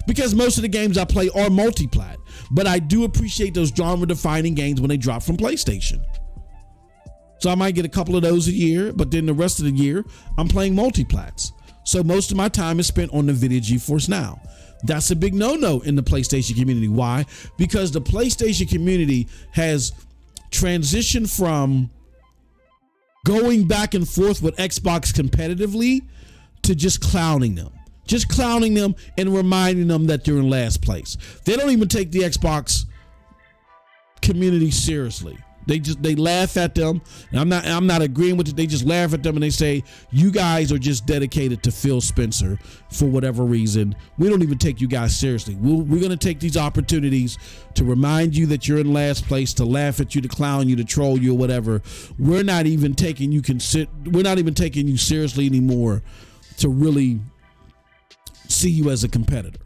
Because most of the games I play are multi-plat. But I do appreciate those genre-defining games when they drop from PlayStation. So I might get a couple of those a year, but then the rest of the year, I'm playing multi-plats. So most of my time is spent on NVIDIA GeForce Now. That's a big no-no in the PlayStation community. Why? Because the PlayStation community has transitioned from going back and forth with Xbox competitively to just clowning them. Just clowning them and reminding them that they're in last place. They don't even take the Xbox community seriously. They laugh at them. And I'm not agreeing with it. They just laugh at them and they say, you guys are just dedicated to Phil Spencer for whatever reason. We don't even take you guys seriously. We're going to take these opportunities to remind you that you're in last place, to laugh at you, to clown you, to troll you, or whatever. We're not even taking you seriously anymore to really see you as a competitor.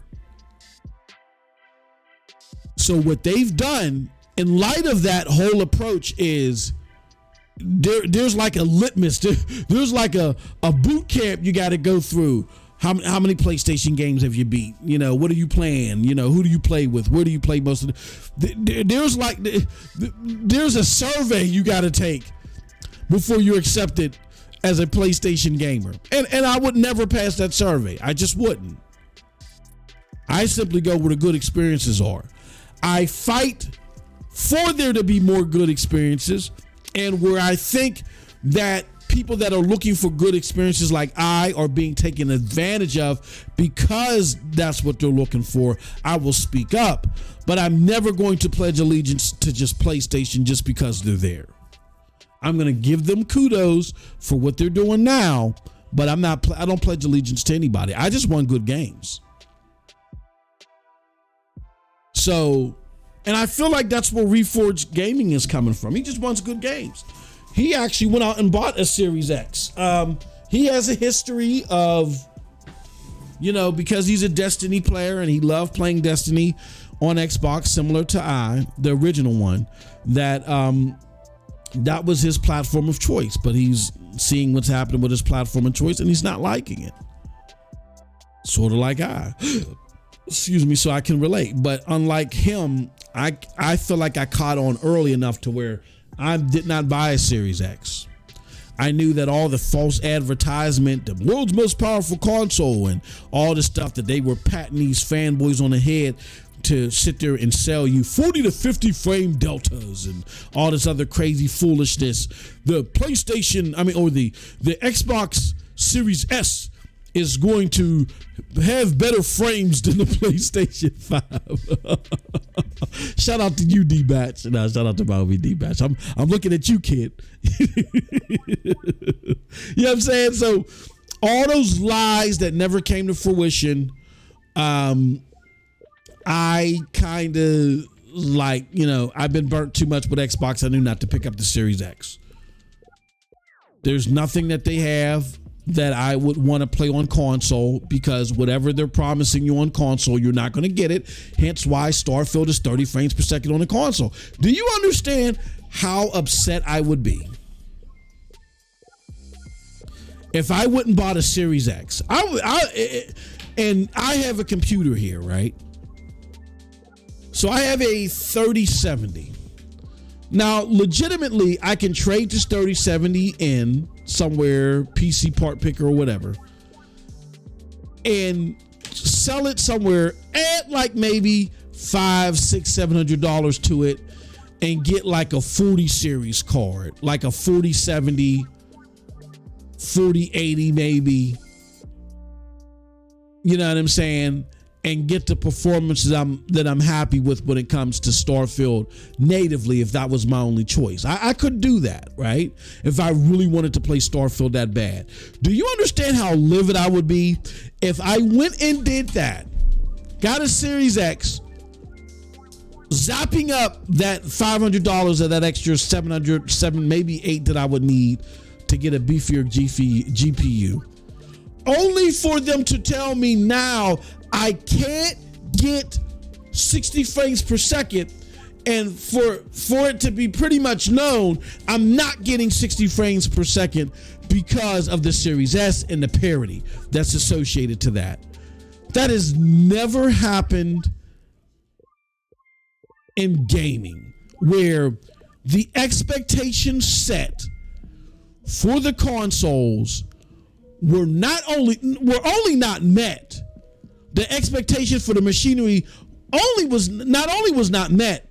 So what they've done in light of that whole approach is there's like a litmus. There's like a boot camp you got to go through. How many PlayStation games have you beat? What are you playing? Who do you play with? Where do you play most of there's a survey you got to take before you're accepted as a PlayStation gamer. And I would never pass that survey. I just wouldn't. I simply go where the good experiences are. I fight for there to be more good experiences, and where I think that people that are looking for good experiences like I are being taken advantage of because that's what they're looking for, I will speak up. But I'm never going to pledge allegiance to just PlayStation just because they're there. I'm going to give them kudos for what they're doing now, but I don't pledge allegiance to anybody. I just want good games. So, and I feel like that's where Reforged Gaming is coming from. He just wants good games. He actually went out and bought a Series X. He has a history of, because he's a Destiny player and he loved playing Destiny on Xbox, similar to the original one, that was his platform of choice. But he's seeing what's happening with his platform of choice and he's not liking it. Sort of like excuse me, so I can relate. But unlike him, I feel like I caught on early enough to where I did not buy a Series X. I knew that all the false advertisement, the world's most powerful console, and all the stuff that they were patting these fanboys on the head to sit there and sell you 40 to 50 frame deltas and all this other crazy foolishness. The PlayStation, or the Xbox Series S is going to have better frames than the PlayStation 5. Shout out to you, D-Batch. No, shout out to my homie D-Batch. I'm looking at you, kid. You know what I'm saying? So all those lies that never came to fruition, I kind of I've been burnt too much with Xbox. I knew not to pick up the Series X. There's nothing that they have that I would want to play on console, because whatever they're promising you on console, you're not going to get it. Hence why Starfield is 30 frames per second on the console. Do you understand how upset I would be if I wouldn't bought a Series X? And I have a computer here, right? So I have a 3070. Now, legitimately, I can trade this 3070 in somewhere, PC part picker or whatever, and sell it somewhere at like maybe $500, $600, $700 to it, and get like a 40 series card, like a 4070, 4080 maybe. You know what I'm saying? And get the performance that I'm happy with when it comes to Starfield natively, if that was my only choice. I could do that, right? If I really wanted to play Starfield that bad. Do you understand how livid I would be if I went and did that, got a Series X, zapping up that $500 of that extra $700, maybe $800 that I would need to get a beefier GPU, only for them to tell me now I can't get 60 frames per second, and for it to be pretty much known, I'm not getting 60 frames per second because of the Series S and the parity that's associated to that. That has never happened in gaming, where the expectations set for the consoles were only not met. The expectation for the machinery was not met,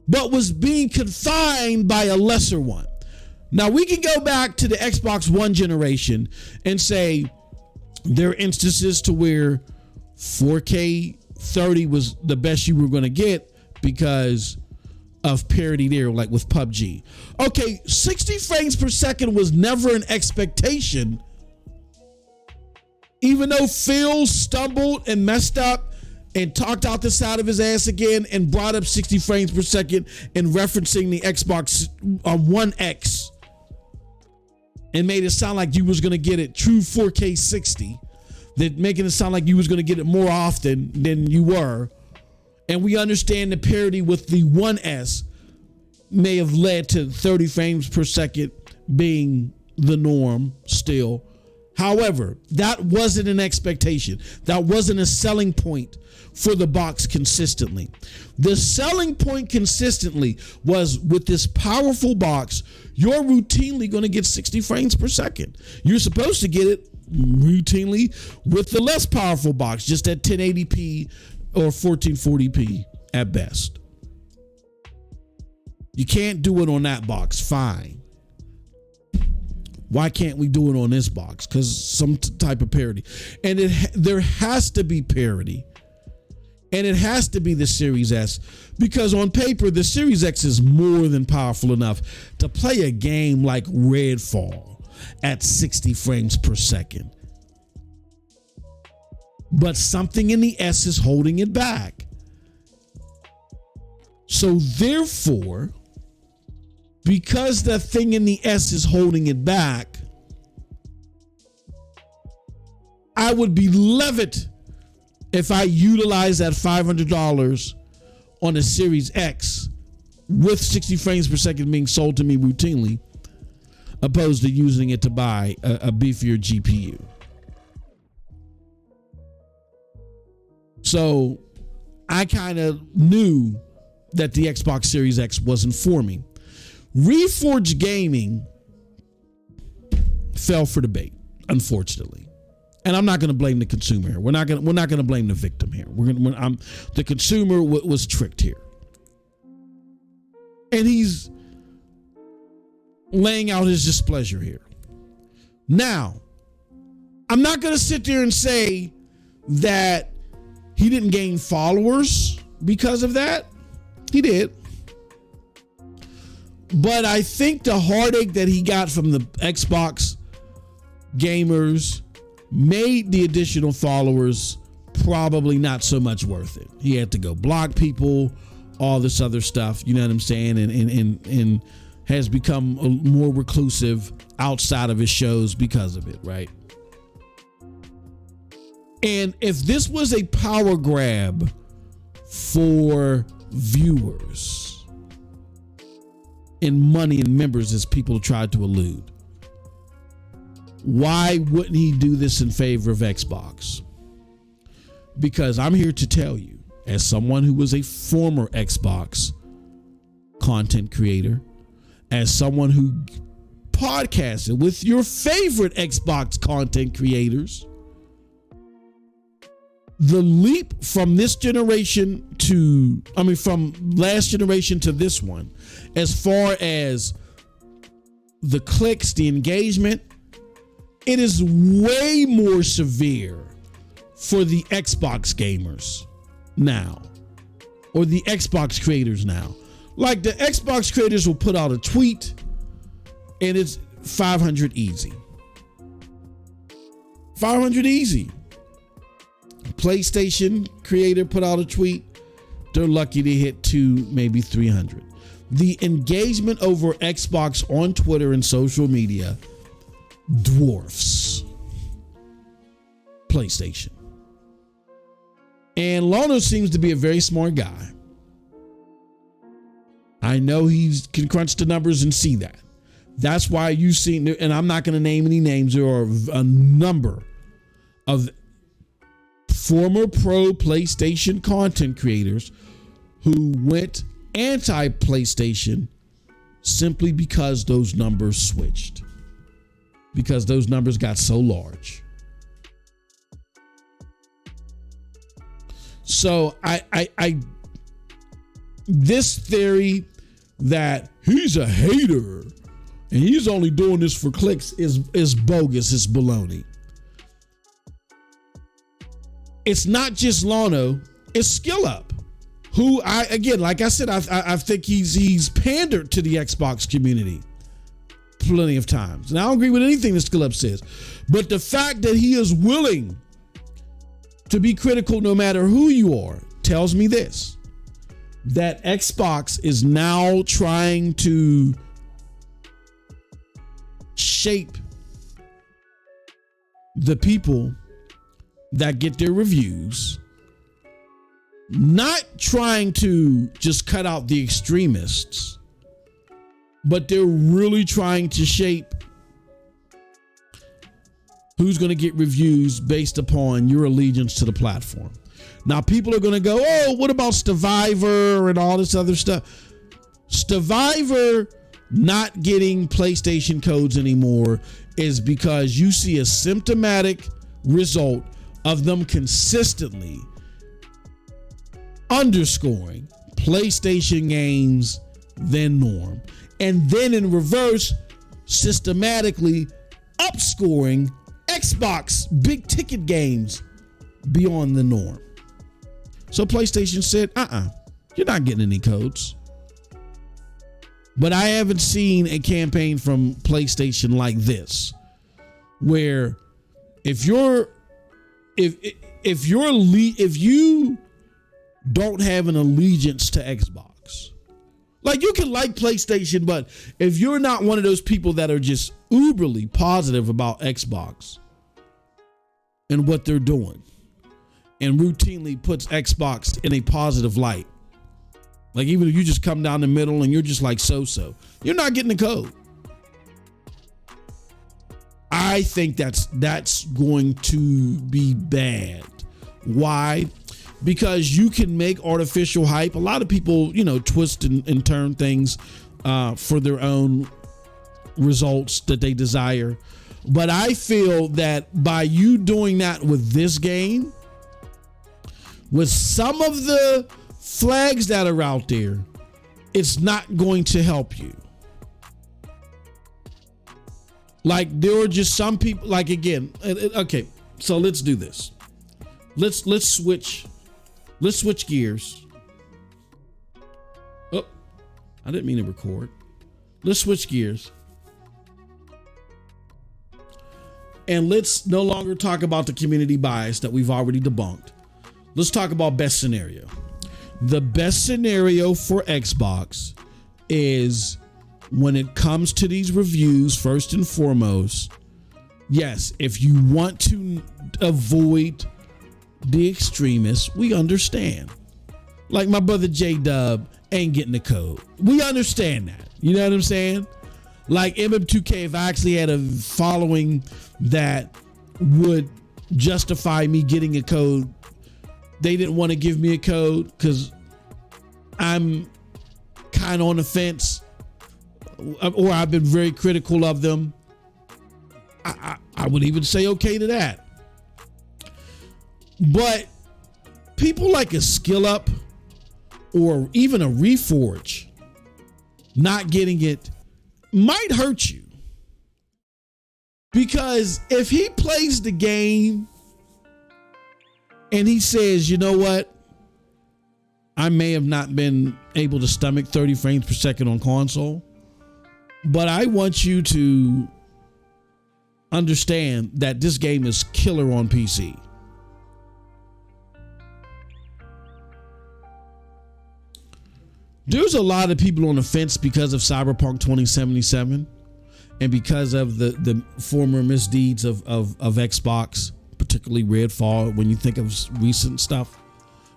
but was being confined by a lesser one. Now we can go back to the Xbox One generation and say there are instances to where 4K 30 was the best you were going to get because of parity there, like with PUBG. Okay, 60 frames per second was never an expectation. Even though Phil stumbled and messed up and talked out the side of his ass again and brought up 60 frames per second and referencing the Xbox One X and made it sound like you was going to get it true 4K 60, that making it sound like you was going to get it more often than you were. And we understand the parity with the One S may have led to 30 frames per second being the norm still. However, that wasn't an expectation. That wasn't a selling point for the box consistently. The selling point consistently was, with this powerful box, you're routinely going to get 60 frames per second. You're supposed to get it routinely with the less powerful box, just at 1080p or 1440p at best. You can't do it on that box. Fine. Why can't we do it on this box? Because some type of parity. And there has to be parity. And it has to be the Series S. Because on paper, the Series X is more than powerful enough to play a game like Redfall at 60 frames per second. But something in the S is holding it back. So therefore, because the thing in the S is holding it back, I would be livid if I utilize that $500 on a Series X with 60 frames per second being sold to me routinely, opposed to using it to buy a beefier GPU. So I kind of knew that the Xbox Series X wasn't for me. Reforged Gaming fell for the bait, unfortunately. And I'm not going to blame the consumer here. We're not going to blame the victim here. The consumer was tricked here. And he's laying out his displeasure here. Now, I'm not going to sit there and say that he didn't gain followers because of that. He did. But I think the heartache that he got from the Xbox gamers made the additional followers probably not so much worth it. He had to go block people, all this other stuff, you know what I'm saying? And has become more reclusive outside of his shows because of it, right? And if this was a power grab for viewers and money and members, as people tried to allude, why wouldn't he do this in favor of Xbox? Because I'm here to tell you, as someone who was a former Xbox content creator, as someone who podcasted with your favorite Xbox content creators, the leap from this generation from last generation to this one, as far as the clicks, the engagement, it is way more severe for the Xbox gamers now, or the Xbox creators now. Like, the Xbox creators will put out a tweet and it's 500 easy. 500 easy. PlayStation creator put out a tweet, they're lucky to hit 2, maybe 300. The engagement over Xbox on Twitter and social media dwarfs PlayStation. And Lono seems to be a very smart guy. I know he can crunch the numbers and see that. That's why you've seen, and I'm not going to name any names, there are a number of former pro PlayStation content creators who went anti-PlayStation simply because those numbers switched. Because those numbers got so large. So I this theory that he's a hater and he's only doing this for clicks is bogus. It's baloney. It's not just Lono, it's Skill Up, who I think he's pandered to the Xbox community plenty of times. And I don't agree with anything that Skill Up says. But the fact that he is willing to be critical no matter who you are tells me this, that Xbox is now trying to shape the people that get their reviews, not trying to just cut out the extremists, but they're really trying to shape who's going to get reviews based upon your allegiance to the platform. Now, people are going to go, oh, what about Survivor and all this other stuff? Survivor not getting PlayStation codes anymore is because you see a symptomatic result of them consistently underscoring PlayStation games than norm. And then in reverse, systematically upscoring Xbox big ticket games beyond the norm. So PlayStation said, you're not getting any codes. But I haven't seen a campaign from PlayStation like this, where if you don't have an allegiance to Xbox, like you can like PlayStation, but if you're not one of those people that are just uberly positive about Xbox and what they're doing and routinely puts Xbox in a positive light, like even if you just come down the middle and you're just like so-so, you're not getting the code. I think that's going to be bad. Why? Because you can make artificial hype. A lot of people, twist and turn things for their own results that they desire. But I feel that by you doing that with this game, with some of the flags that are out there, it's not going to help you. Like there are just some people, like again, okay, so let's do this. Let's switch gears. Oh, I didn't mean to record. Let's switch gears. And let's no longer talk about the community bias that we've already debunked. Let's talk about best scenario. The best scenario for Xbox is, when it comes to these reviews, first and foremost, yes, if you want to avoid the extremists, we understand. Like my brother J-Dub ain't getting the code. We understand that. You know what I'm saying? Like MM2K, if I actually had a following that would justify me getting a code, they didn't want to give me a code because I'm kind of on the fence, or I've been very critical of them. I would even say okay to that. But people like a Skill Up or even a Reforge not getting it might hurt you. Because if he plays the game and he says, you know what, I may have not been able to stomach 30 frames per second on console, but I want you to understand that this game is killer on PC. There's a lot of people on the fence because of Cyberpunk 2077 and because of the former misdeeds of Xbox, particularly Redfall. When you think of recent stuff,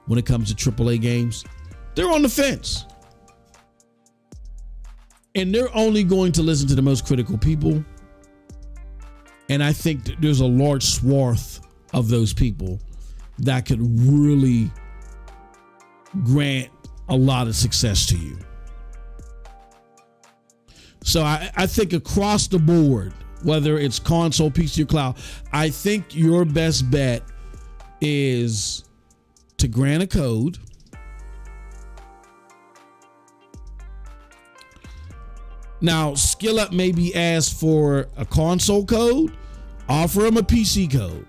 when it comes to AAA games, they're on the fence. And they're only going to listen to the most critical people. And I think that there's a large swath of those people that could really grant a lot of success to you. So I think across the board, whether it's console, PC, or cloud, I think your best bet is to grant a code. Now, Skill Up maybe ask for a console code, offer him a PC code.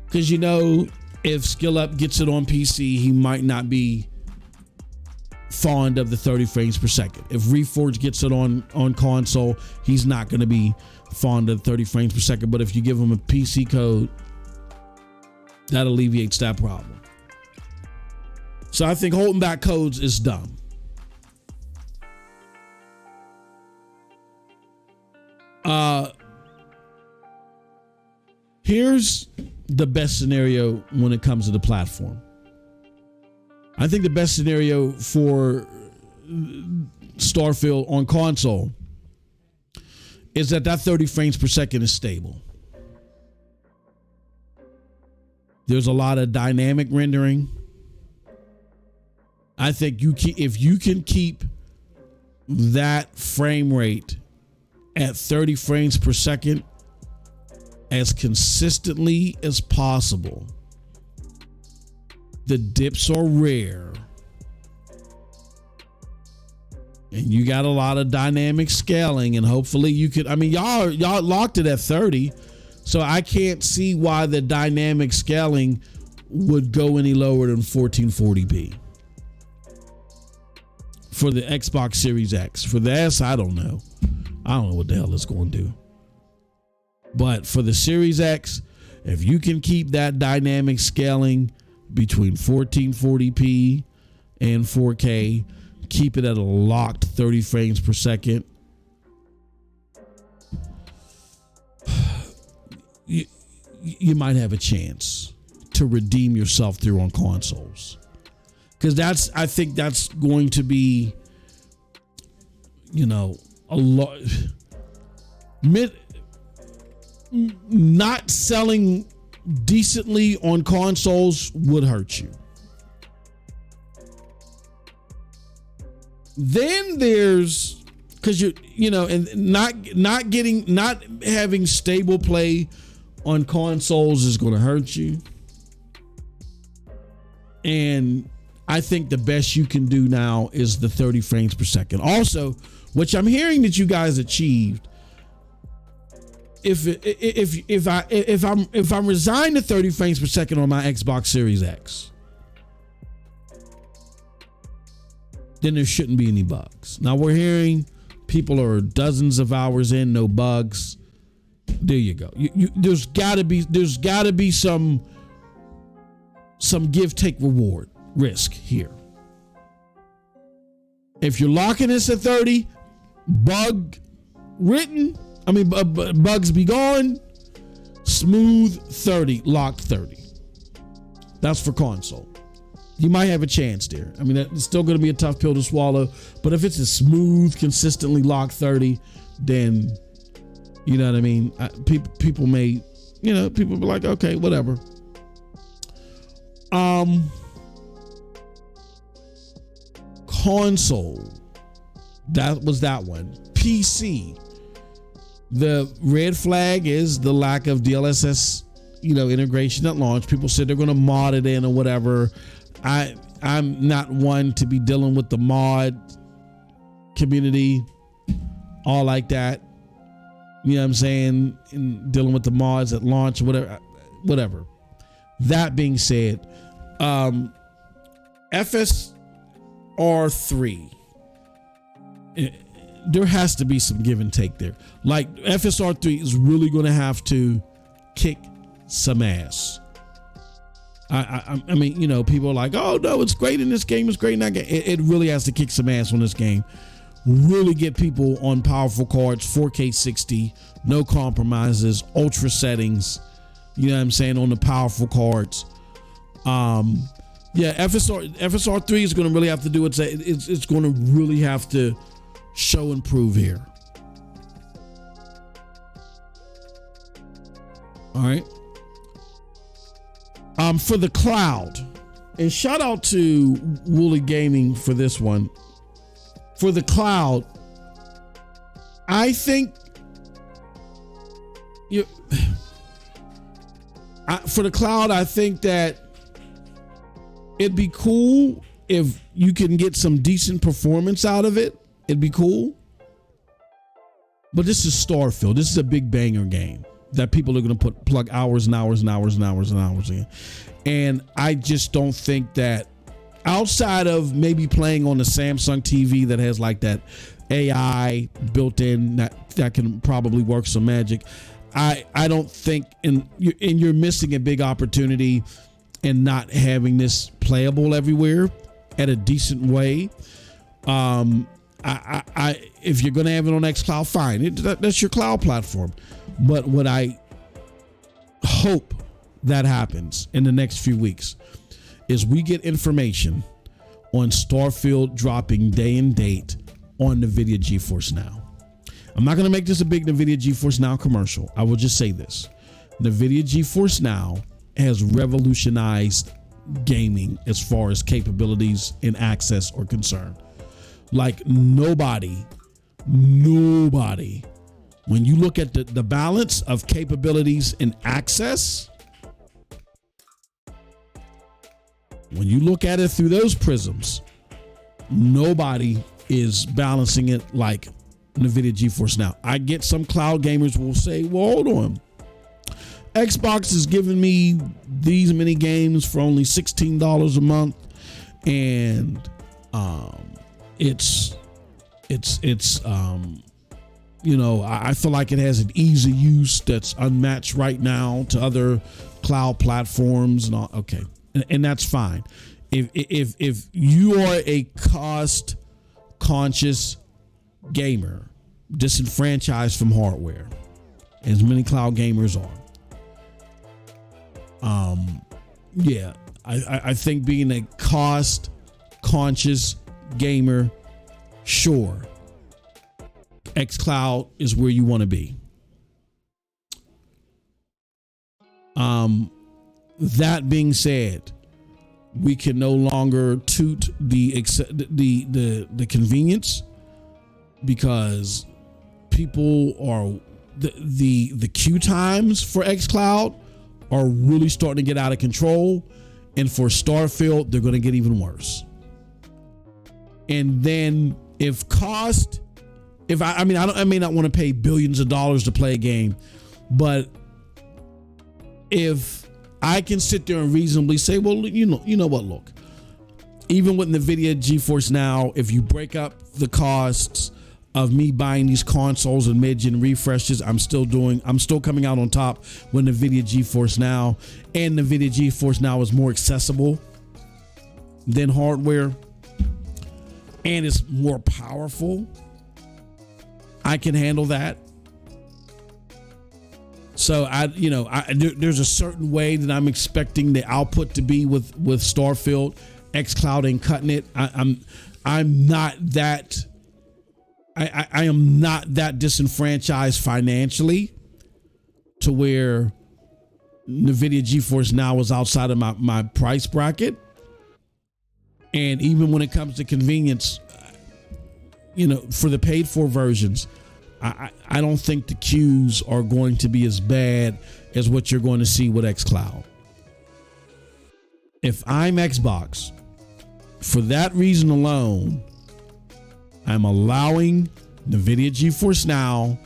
Because if Skill Up gets it on PC, he might not be fond of the 30 frames per second. If Reforge gets it on console, he's not going to be fond of 30 frames per second. But if you give him a PC code, that alleviates that problem. So I think holding back codes is dumb. Here's the best scenario when it comes to the platform. I think the best scenario for Starfield on console is that 30 frames per second is stable. There's a lot of dynamic rendering. I think if you can keep that frame rate at 30 frames per second as consistently as possible, the dips are rare, and you got a lot of dynamic scaling, and hopefully you could, I mean, y'all locked it at 30, so I can't see why the dynamic scaling would go any lower than 1440p for the Xbox Series X. For the S, I don't know what the hell it's going to do. But for the Series X, if you can keep that dynamic scaling between 1440p and 4K, keep it at a locked 30 frames per second, you might have a chance to redeem yourself through on consoles. Because I think that's going to be, a lot. Not selling decently on consoles would hurt you. Then there's, because and not having stable play on consoles is going to hurt you. And I think the best you can do now is the 30 frames per second. Also, which I'm hearing that you guys achieved. If I'm resigned to 30 frames per second on my Xbox Series X, then there shouldn't be any bugs. Now we're hearing people are dozens of hours in, no bugs. There you go. There's got to be some give, take, reward, risk here. If you're locking this at 30, bugs be gone. Smooth 30, locked 30. That's for console. You might have a chance there. I mean, it's still going to be a tough pill to swallow, but if it's a smooth, consistently locked 30, then, you know what I mean? People may, people be like, okay, whatever. Console. That was that one. PC. The red flag is the lack of DLSS, integration at launch. People said they're going to mod it in or whatever. I'm not one to be dealing with the mod community all like that. You know what I'm saying? In dealing with the mods at launch or whatever. That being said, FSR3, there has to be some give and take there. Like FSR3 is really going to have to kick some ass. I mean, people are like, oh no, it's great in this game, it's great in that game. It really has to kick some ass on this game. Really get people on powerful cards, 4K 60, no compromises, ultra settings. You know what I'm saying, on the powerful cards. FSR3 is going to really have to do it's going to really have to show and prove here. All right. For the cloud, and shout out to Woolly Gaming for this one. For the cloud, I think for the cloud, I think that it'd be cool if you can get some decent performance out of it. It'd be cool. But this is Starfield. This is a big banger game that people are going to plug hours and hours and hours and hours and hours in. And I just don't think that, outside of maybe playing on the Samsung TV that has like that AI built in that can probably work some magic, I don't think, and you're missing a big opportunity in not having this playable everywhere at a decent way. If you're going to have it on xCloud, fine. That's your cloud platform. But what I hope that happens in the next few weeks is we get information on Starfield dropping day and date on NVIDIA GeForce Now. I'm not going to make this a big NVIDIA GeForce Now commercial. I will just say this. NVIDIA GeForce Now has revolutionized gaming as far as capabilities and access are concerned. Like nobody, when you look at the balance of capabilities and access, When you look at it through those prisms, nobody is balancing it like NVIDIA GeForce Now. I get some cloud gamers will say, well, hold on. Xbox is giving me these many games for only $16 a month. And it's I feel like it has an ease of use that's unmatched right now to other cloud platforms and all. Okay. And that's fine. If you are a cost conscious gamer, disenfranchised from hardware, as many cloud gamers are, I think being a cost conscious gamer, sure, xCloud is where you want to be. That being said, we can no longer toot the convenience, because people are the queue times for xCloud are really starting to get out of control, and for Starfield they're going to get even worse. And then I may not want to pay billions of dollars to play a game, but if I can sit there and reasonably say, well, you know what, look, even with NVIDIA GeForce Now, if you break up the costs of me buying these consoles and mid-gen refreshes, I'm still coming out on top with NVIDIA GeForce Now, and NVIDIA GeForce Now is more accessible than hardware, and it's more powerful. I can handle that. So there's a certain way that I'm expecting the output to be with Starfield. xCloud ain't cutting it. I am not that disenfranchised financially to where NVIDIA GeForce Now is outside of my price bracket. And even when it comes to convenience, for the paid for versions, I don't think the queues are going to be as bad as what you're going to see with xCloud. If I'm Xbox, for that reason alone, I'm allowing NVIDIA GeForce Now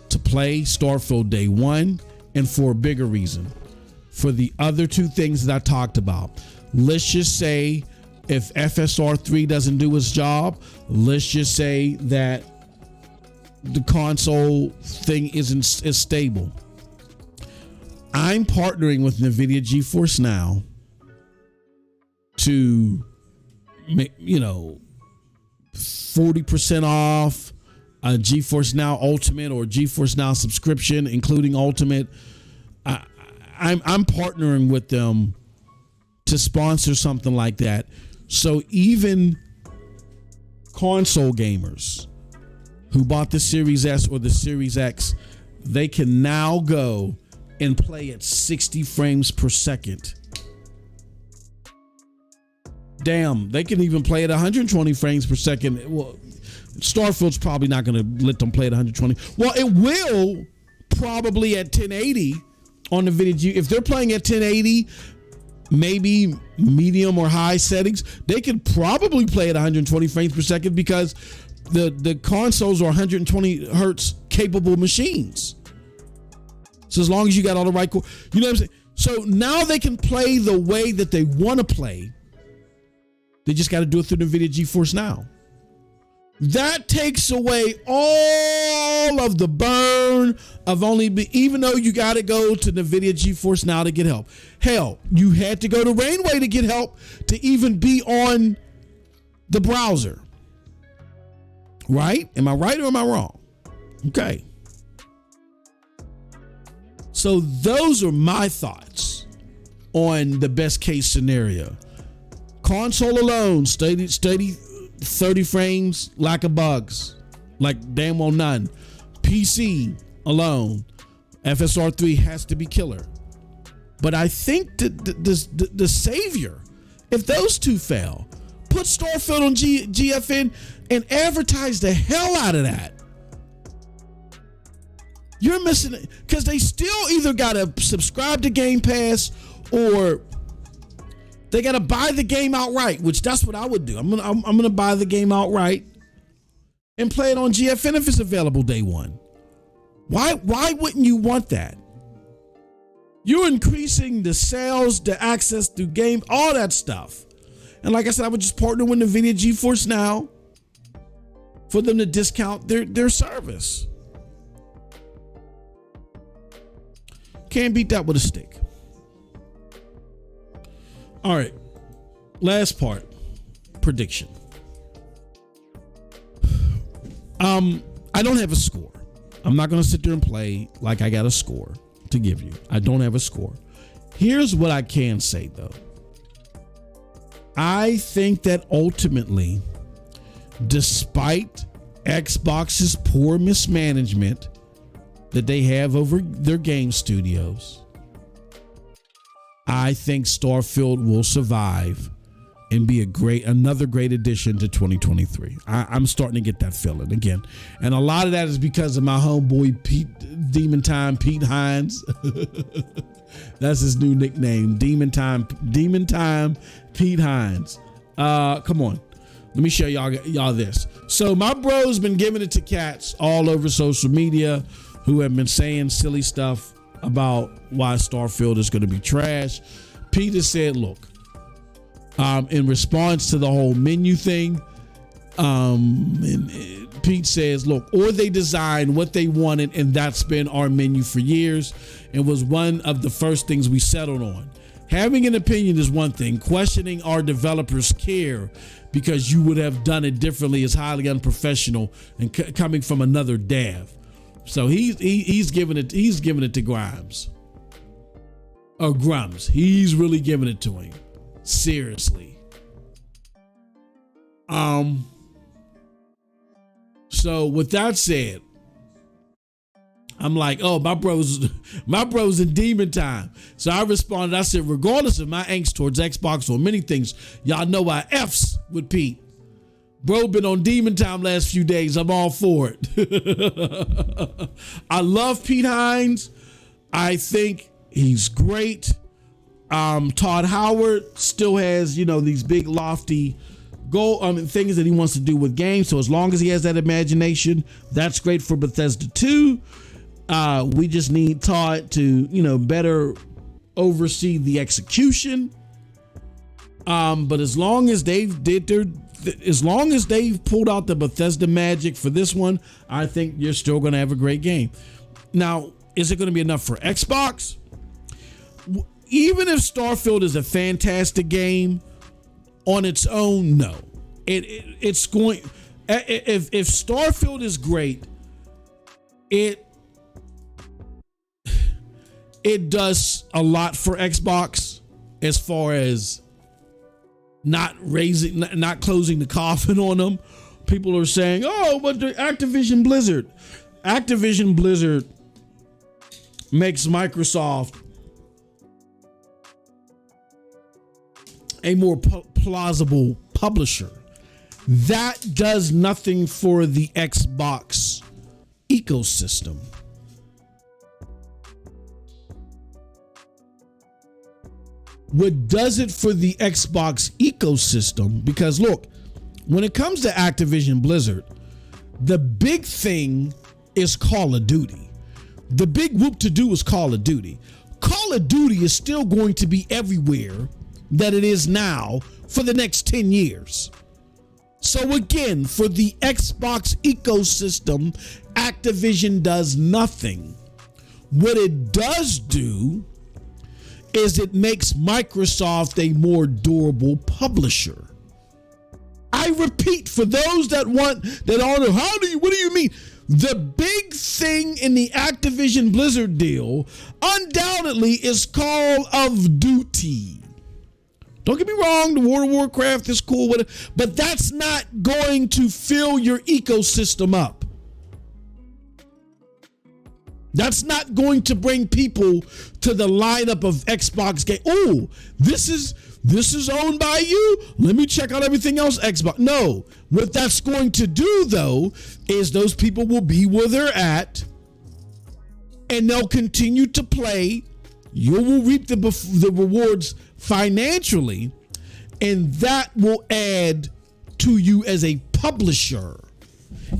to play Starfield day one, and for a bigger reason. For the other two things that I talked about. Let's just say if FSR 3 doesn't do its job, let's just say that the console thing isn't as stable. I'm partnering with NVIDIA GeForce Now to make, 40% off a GeForce Now Ultimate or GeForce Now subscription, including Ultimate. I'm partnering with them to sponsor something like that. So even console gamers who bought the Series S or the Series X, they can now go and play at 60 frames per second. Damn, they can even play at 120 frames per second. Well, Starfield's probably not going to let them play at 120. Well, it will probably at 1080 on the video. If they're playing at 1080, maybe medium or high settings, they could probably play at 120 frames per second, because the consoles are 120 hertz capable machines. So as long as you got all the right core, you know what I'm saying? So now they can play the way that they want to play. They just got to do it through the NVIDIA GeForce Now. That takes away all of the burn of even though you got to go to the NVIDIA GeForce Now to get help. Hell, you had to go to Rainway to get help to even be on the browser. Right? Am I right or am I wrong? Okay. So those are my thoughts on the best case scenario. Console alone, steady 30 frames, lack of bugs, like damn well none. PC alone, FSR 3 has to be killer. But I think the savior, if those two fail, put Starfield on GFN and advertise the hell out of that. You're missing it, because they still either got to subscribe to Game Pass or They got to buy the game outright, which that's what I would do. I'm gonna buy the game outright and play it on GFN if it's available day one. Why wouldn't you want that? You're increasing the sales, the access through game, all that stuff. And like I said, I would just partner with NVIDIA GeForce Now for them to discount their service. Can't beat that with a stick. All right, last part, prediction. I don't have a score. I'm not going to sit there and play like I got a score to give you. I don't have a score. Here's what I can say though. I think that ultimately, despite Xbox's poor mismanagement that they have over their game studios, I think Starfield will survive and be another great addition to 2023. I'm starting to get that feeling again. And a lot of that is because of my homeboy Demon Time Pete Hines. That's his new nickname, Demon Time Pete Hines. Come on. Let me show y'all this. So my bro's been giving it to cats all over social media who have been saying silly stuff about why Starfield is going to be trash. Peter said, look, in response to the whole menu thing, and Pete says, look, or they designed what they wanted, and that's been our menu for years, and was one of the first things we settled on. Having an opinion is one thing. Questioning our developers' care because you would have done it differently is highly unprofessional and coming from another dev. So he's giving it to Grimes. Or Grums. He's really giving it to him. Seriously. So with that said, I'm like, oh, my bro's in demon time. So I responded, I said, regardless of my angst towards Xbox or many things, y'all know I F's with Pete. Bro been on demon time last few days. I'm all for it. I love Pete Hines. I think he's great. Todd Howard still has, these big lofty things that he wants to do with games. So as long as he has that imagination, that's great for Bethesda too. We just need Todd to, better oversee the execution. But as long as they've pulled out the Bethesda magic for this one, I think you're still going to have a great game. Now, is it going to be enough for Xbox? Even if Starfield is a fantastic game on its own, no. It's going. If Starfield is great, it does a lot for Xbox as far as not closing the coffin on them. People are saying, oh, but the Activision Blizzard makes Microsoft a more plausible publisher. That does nothing for the Xbox ecosystem. What does it for the Xbox ecosystem? Because look, when it comes to Activision Blizzard, the big thing is Call of Duty. The big whoop to do is Call of Duty. Call of Duty is still going to be everywhere that it is now for the next 10 years. So again, for the Xbox ecosystem, Activision does nothing. What it does do is it makes Microsoft a more durable publisher. I repeat, for those that want, that are, what do you mean? The big thing in the Activision Blizzard deal undoubtedly is Call of Duty. Don't get me wrong, the World of Warcraft is cool, but that's not going to fill your ecosystem up. That's not going to bring people to the lineup of Xbox game. Oh, this is owned by you. Let me check out everything else Xbox. No, what that's going to do though is those people will be where they're at, and they'll continue to play. You will reap the rewards financially And that will add to you as a publisher.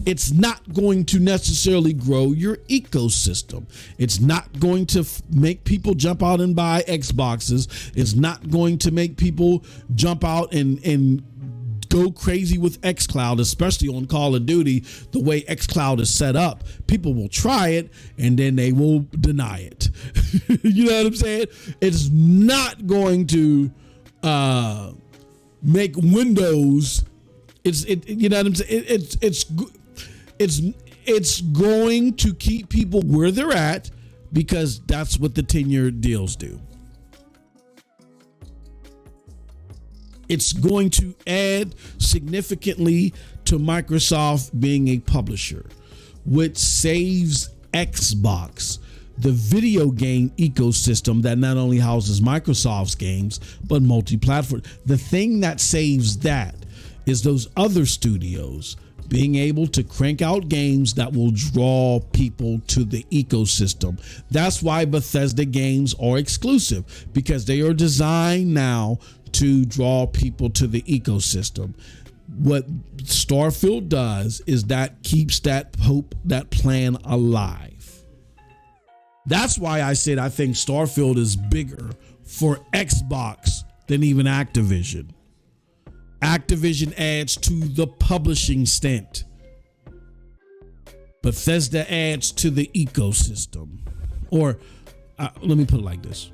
It's not going to necessarily grow your ecosystem. It's not going to make people jump out and buy Xboxes. It's not going to make people jump out and go crazy with xCloud, especially on Call of Duty. The way xCloud is set up, people will try it and then they will deny it. You know what I'm saying? It's not going to make Windows. You know what I'm saying? It's going to keep people where they're at because that's what the 10-year deals do. It's going to add significantly to Microsoft being a publisher, which saves Xbox, the video game ecosystem that not only houses Microsoft's games, but multi-platform. The thing that saves that is those other studios being able to crank out games that will draw people to the ecosystem. That's why Bethesda games are exclusive, because they are designed now to draw people to the ecosystem. What Starfield does is that keeps that hope, that plan alive. That's why I said I think Starfield is bigger for Xbox than even Activision. Activision adds to the publishing stint. Bethesda adds to the ecosystem. Or let me put it like this.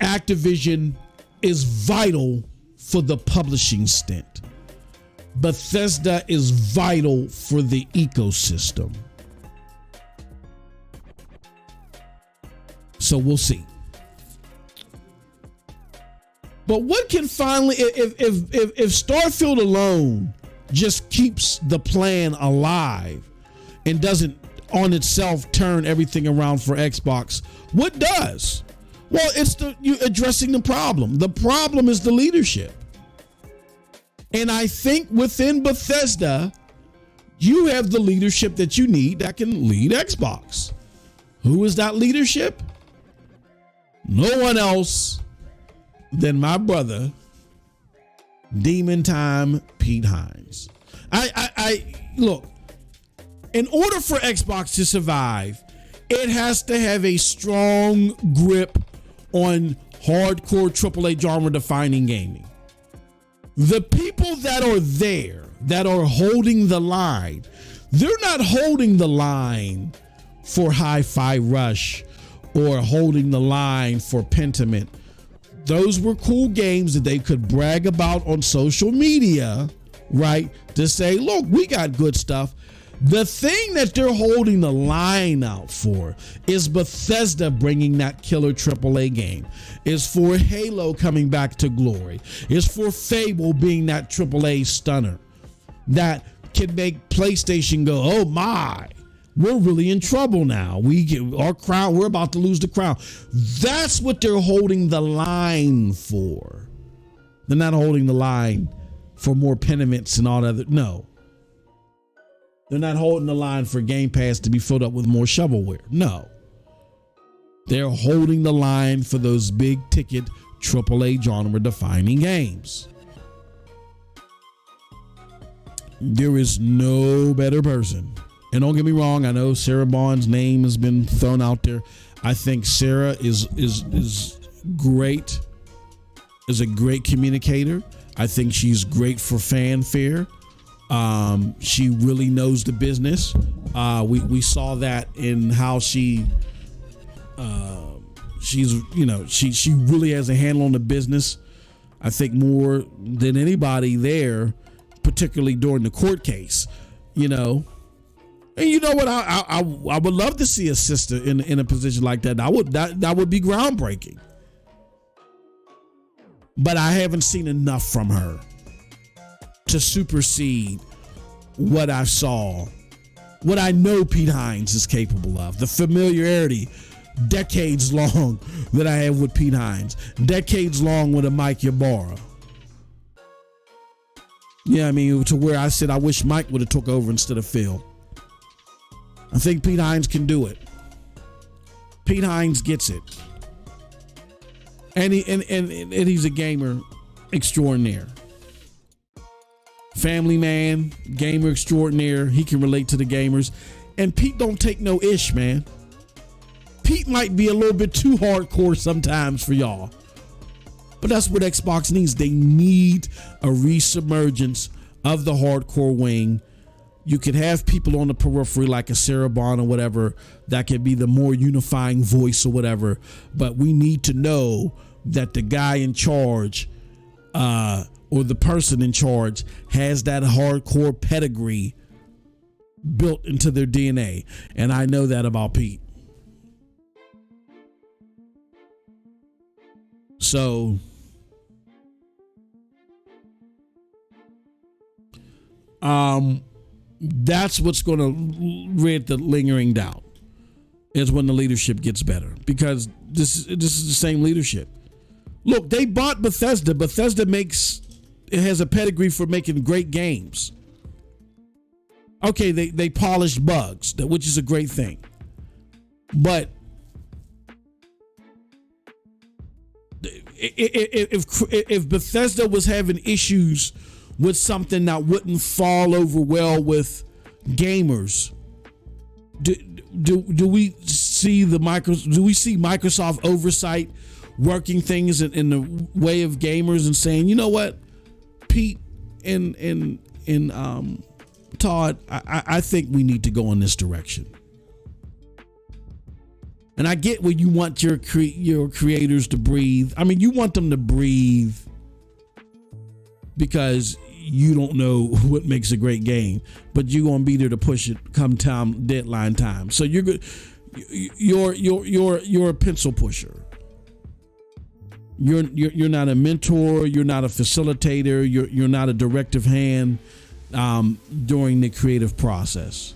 Activision is vital for the publishing stint. Bethesda is vital for the ecosystem. So we'll see. But what can finally, if Starfield alone just keeps the plan alive and doesn't on itself turn everything around for Xbox, what does? Well, it's you addressing the problem. The problem is the leadership. And I think within Bethesda, you have the leadership that you need that can lead Xbox. Who is that leadership? No one else than my brother, Demon Time Pete Hines. I look, in order for Xbox to survive, it has to have a strong grip on hardcore AAA genre defining gaming. The people that are there, that are holding the line, they're not holding the line for Hi-Fi Rush or holding the line for Pentiment. Those were cool games that they could brag about on social media, right? To say, look, we got good stuff. The thing that they're holding the line out for is Bethesda bringing that killer AAA game. Is for Halo coming back to glory. Is for Fable being that AAA stunner that can make PlayStation go, oh my, we're really in trouble now. We get our crown. We're about to lose the crown. That's what they're holding the line for. They're not holding the line for more peniments and all that other. No. They're not holding the line for Game Pass to be filled up with more shovelware. No. They're holding the line for those big ticket AAA genre defining games. There is no better person. And don't get me wrong, I know Sarah Bond's name has been thrown out there. I think Sarah is great, is a great communicator. I think she's great for fanfare. She really knows the business. We saw that in how she really has a handle on the business. I think more than anybody there, particularly during the court case, you know. And you know what? I would love to see a sister in a position like that. That would be groundbreaking. But I haven't seen enough from her to supersede what I saw, what I know Pete Hines is capable of. The familiarity, decades long, that I have with Pete Hines, decades long with a Mike Ybarra. Yeah, I mean, to where I said I wish Mike would have took over instead of Phil. I think Pete Hines can do it. Pete Hines gets it. And he's a gamer extraordinaire. Family man, gamer extraordinaire. He can relate to the gamers. And Pete don't take no ish, man. Pete might be a little bit too hardcore sometimes for y'all. But that's what Xbox needs. They need a resurgence of the hardcore wing. You could have people on the periphery like a Sarah Bond or whatever that could be the more unifying voice or whatever. But we need to know that the guy in charge or the person in charge has that hardcore pedigree built into their DNA. And I know that about Pete. So that's what's going to rid the lingering doubt, is when the leadership gets better, because this is the same leadership. Look, they bought Bethesda. Bethesda has a pedigree for making great games. Okay, they polished bugs, which is a great thing. But if Bethesda was having issues with something that wouldn't fall over well with gamers, do we see Microsoft oversight working things in the way of gamers and saying, you know what, Pete and Todd, I think we need to go in this direction. And I get where you want your creators to breathe. I mean, you want them to breathe because you don't know what makes a great game, but you're gonna be there to push it come deadline time. So you're good. You're a pencil pusher. You're not a mentor. You're not a facilitator. You're not a directive hand during the creative process.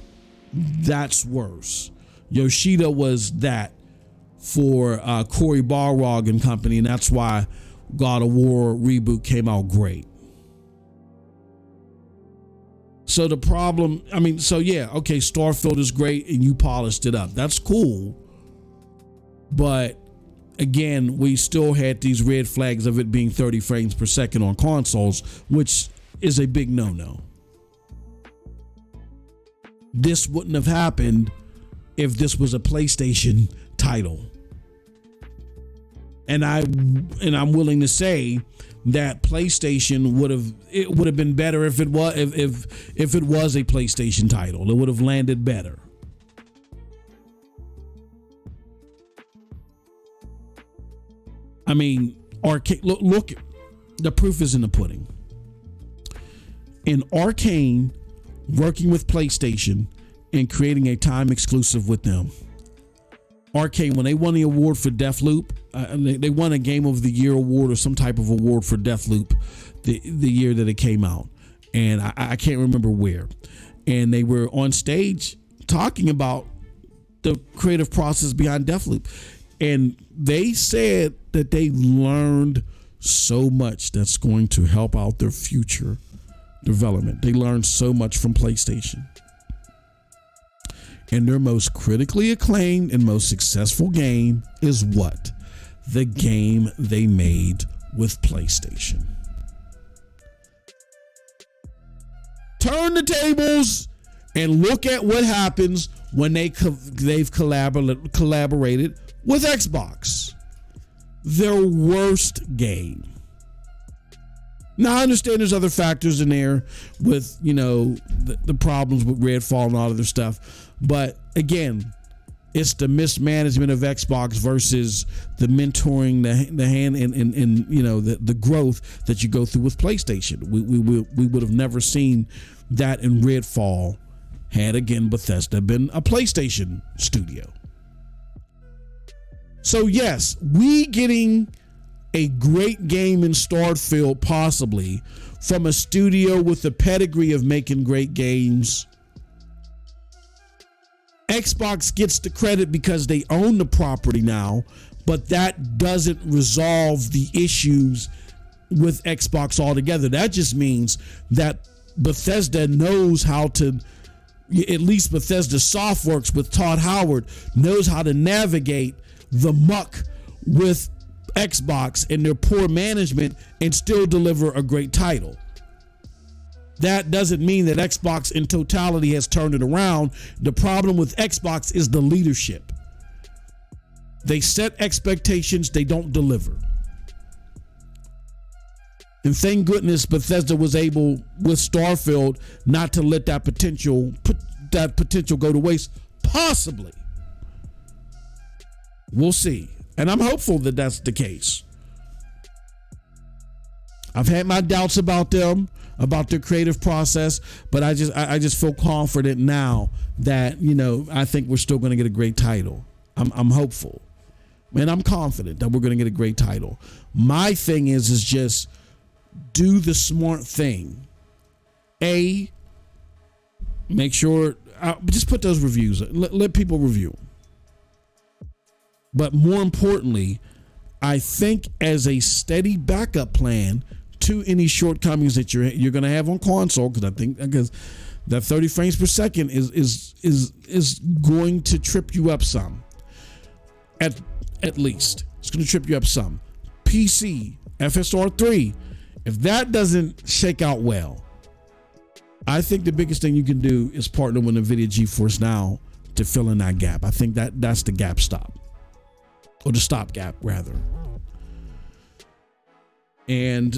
That's worse. Yoshida was that for Cory Barlog and company, and that's why God of War reboot came out great. So the problem, Starfield is great and you polished it up. That's cool. But again, we still had these red flags of it being 30 frames per second on consoles, which is a big no-no. This wouldn't have happened if this was a PlayStation title. And I'm willing to say that PlayStation would have been better if it was a PlayStation title. It would have landed better. I mean, Arcane, look, the proof is in the pudding. In Arcane working with PlayStation and creating a time exclusive with them. Arcane, when they won the award for Deathloop, they won a Game of the Year award or some type of award for Deathloop the year that it came out. And I can't remember where. And they were on stage talking about the creative process behind Deathloop. And they said that they learned so much that's going to help out their future development. They learned so much from PlayStation. And their most critically acclaimed and most successful game is what? The game they made with PlayStation. Turn the tables and look at what happens when they've collaborated with Xbox. Their worst game. Now, I understand there's other factors in there with, the problems with Redfall and all other stuff. But again, it's the mismanagement of Xbox versus the mentoring, the hand and the growth that you go through with PlayStation. We would have never seen that in Redfall had, again, Bethesda been a PlayStation studio. So yes, we getting a great game in Starfield possibly from a studio with the pedigree of making great games. Xbox gets the credit because they own the property now, but that doesn't resolve the issues with Xbox altogether. That just means that Bethesda knows how to, at least Bethesda Softworks with Todd Howard, knows how to navigate the muck with Xbox and their poor management and still deliver a great title. That doesn't mean that Xbox in totality has turned it around. The problem with Xbox is the leadership. They set expectations, they don't deliver. And thank goodness Bethesda was able with Starfield not to let that potential go to waste. Possibly. We'll see. And I'm hopeful that that's the case. I've had my doubts about them, about their creative process, but I just feel confident now that, I think we're still going to get a great title. I'm hopeful. Man, I'm confident that we're going to get a great title. My thing is just do the smart thing. Make sure, just put those reviews, let people review. But more importantly, I think as a steady backup plan to any shortcomings that you're going to have on console, because that 30 frames per second is going to trip you up some. At least it's going to trip you up some. PC, FSR 3, if that doesn't shake out well, I think the biggest thing you can do is partner with NVIDIA GeForce Now to fill in that gap. I think that's the gap stop, or the stop gap rather. And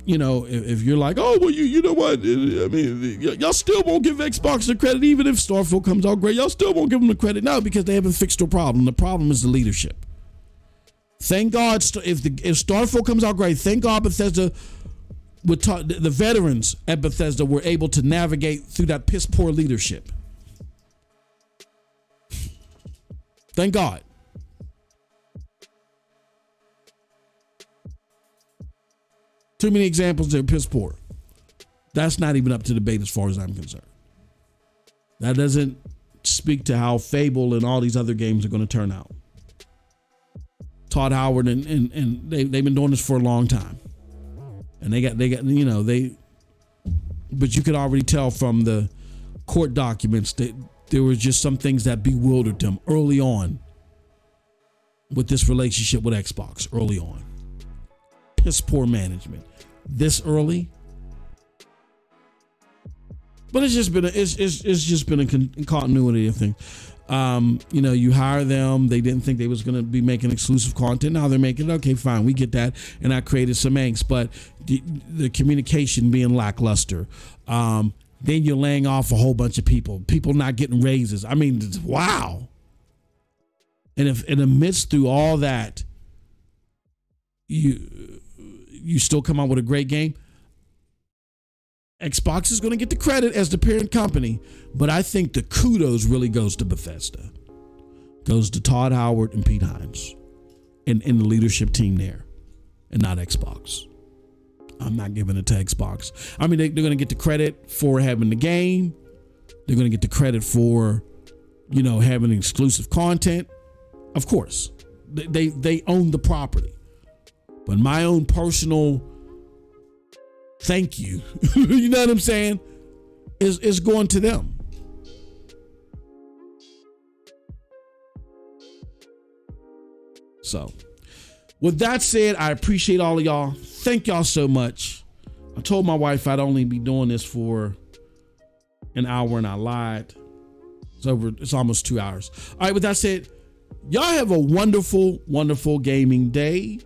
if you're like, oh well, you know what? I mean, y'all still won't give Xbox the credit, even if Starfield comes out great. Y'all still won't give them the credit. No, because they haven't fixed the problem. The problem is the leadership. Thank God if Starfield comes out great. Thank God Bethesda, the veterans at Bethesda were able to navigate through that piss poor leadership. Thank God. Too many examples that are piss poor. That's not even up to debate as far as I'm concerned. That doesn't speak to how Fable and all these other games are going to turn out. Todd Howard and they've been doing this for a long time. And they got but you could already tell from the court documents that there were just some things that bewildered them early on with this relationship with Xbox early on. Piss poor management this early, but it's just been a continuity of things. You hire them, they didn't think they was going to be making exclusive content. Now they're making it. Okay, fine, we get that, and I created some angst, but the communication being lackluster. Then you're laying off a whole bunch of people not getting raises. I mean, wow. And if in the midst through all that, you still come out with a great game, Xbox is going to get the credit as the parent company, but I think the kudos really goes to Bethesda, goes to Todd Howard and Pete Hines and the leadership team there, and not Xbox. I'm not giving it to Xbox. I mean, they're going to get the credit for having the game. They're going to get the credit for, having exclusive content. Of course, they own the property. But my own personal thank you, you know what I'm saying, is going to them. So, with that said, I appreciate all of y'all. Thank y'all so much. I told my wife I'd only be doing this for an hour, and I lied. It's almost 2 hours. All right, with that said, y'all have a wonderful, wonderful gaming day.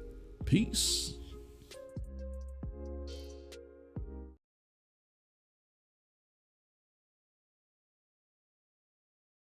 Peace.